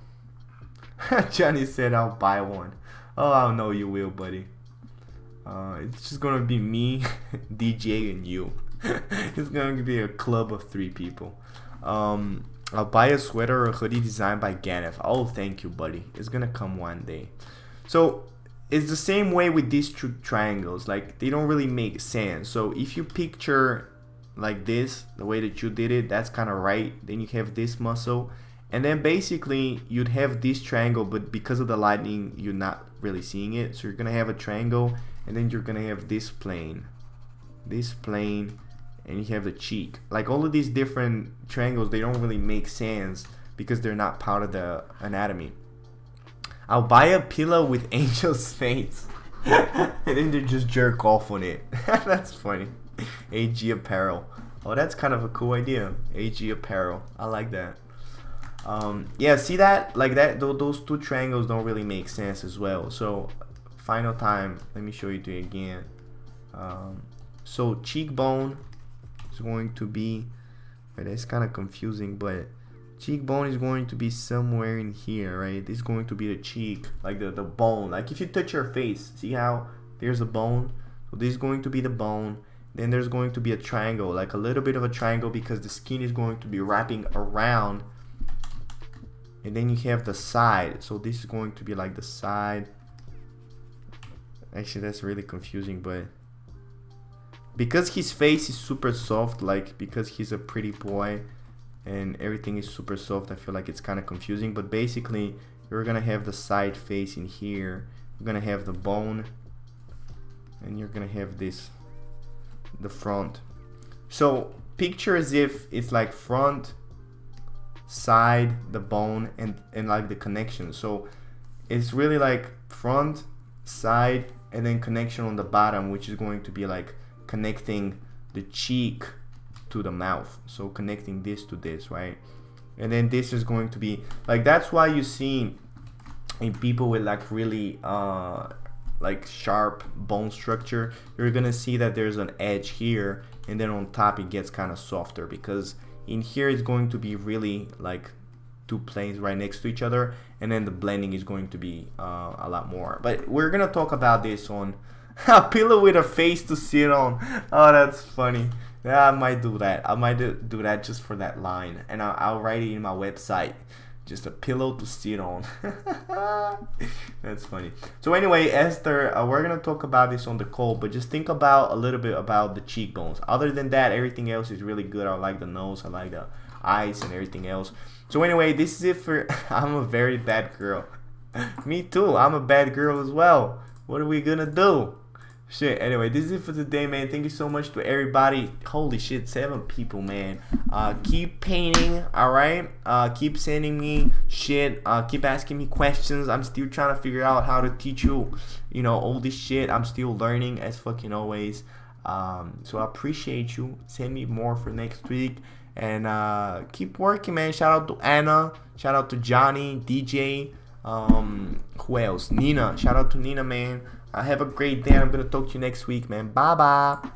Johnny said I'll buy one. Oh, I know you will, buddy. It's just gonna be me, DJ, and you. It's gonna be a club of 3 people. I'll buy a sweater or a hoodie designed by Ganef. Oh, thank you, buddy. It's gonna come one day. So it's the same way with these two triangles. Like, they don't really make sense. So if you picture like this, the way that you did it, that's kind of right. Then you have this muscle, and then basically you'd have this triangle, but because of the lighting, you're not really seeing it. So you're gonna have a triangle, and then you're gonna have this plane, and you have the cheek. Like, all of these different triangles, they don't really make sense because they're not part of the anatomy. I'll buy a pillow with Angel's face and then they just jerk off on it. That's funny. AG apparel. Oh, that's kind of a cool idea. AG apparel. I like that. Yeah, see that? Like that, those two triangles don't really make sense as well. So final time. Let me show you to again. So cheekbone is going to be, right, that's kind of confusing, but cheekbone is going to be somewhere in here, right? This is going to be the cheek, like the bone. Like if you touch your face, see how there's a bone? So this is going to be the bone. Then there's going to be a triangle, like a little bit of a triangle, because the skin is going to be wrapping around. And then you have the side. So this is going to be like the side. Actually, that's really confusing, but because his face is super soft, like because he's a pretty boy and everything is super soft, I feel like it's kind of confusing. But basically, you're gonna have the side face in here. You're gonna have the bone, and you're gonna have this, the front. So picture as if it's like front, side, the bone, and like the connection. So it's really like front, side, and then connection on the bottom, which is going to be like connecting the cheek to the mouth. So connecting this to this, right? And then this is going to be like, that's why you see in people with like really like sharp bone structure, you're gonna see that there's an edge here, and then on top it gets kind of softer, because in here it's going to be really like two planes right next to each other, and then the blending is going to be a lot more. But we're gonna talk about this on a pillow with a face to sit on. Oh, that's funny. Yeah, I might do that. I might do that just for that line, and I'll write it in my website. Just a pillow to sit on. That's funny. So anyway, Esther, we're gonna talk about this on the call, but just think about a little bit about the cheekbones. Other than that, everything else is really good. I like the nose, I like the eyes, and everything else. So anyway, this is it for I'm a very bad girl. Me too, I'm a bad girl as well. What are we gonna do? Shit, anyway, this is it for today, man. Thank you so much to everybody. Holy shit, 7 people, man. Keep painting, alright? Keep sending me shit. Keep asking me questions. I'm still trying to figure out how to teach you, you know, all this shit. I'm still learning, as fucking always. So I appreciate you. Send me more for next week. And keep working, man. Shout out to Anna. Shout out to Johnny, DJ. Who else? Nina. Shout out to Nina, man. Have a great day. I'm gonna talk to you next week, man. Bye bye.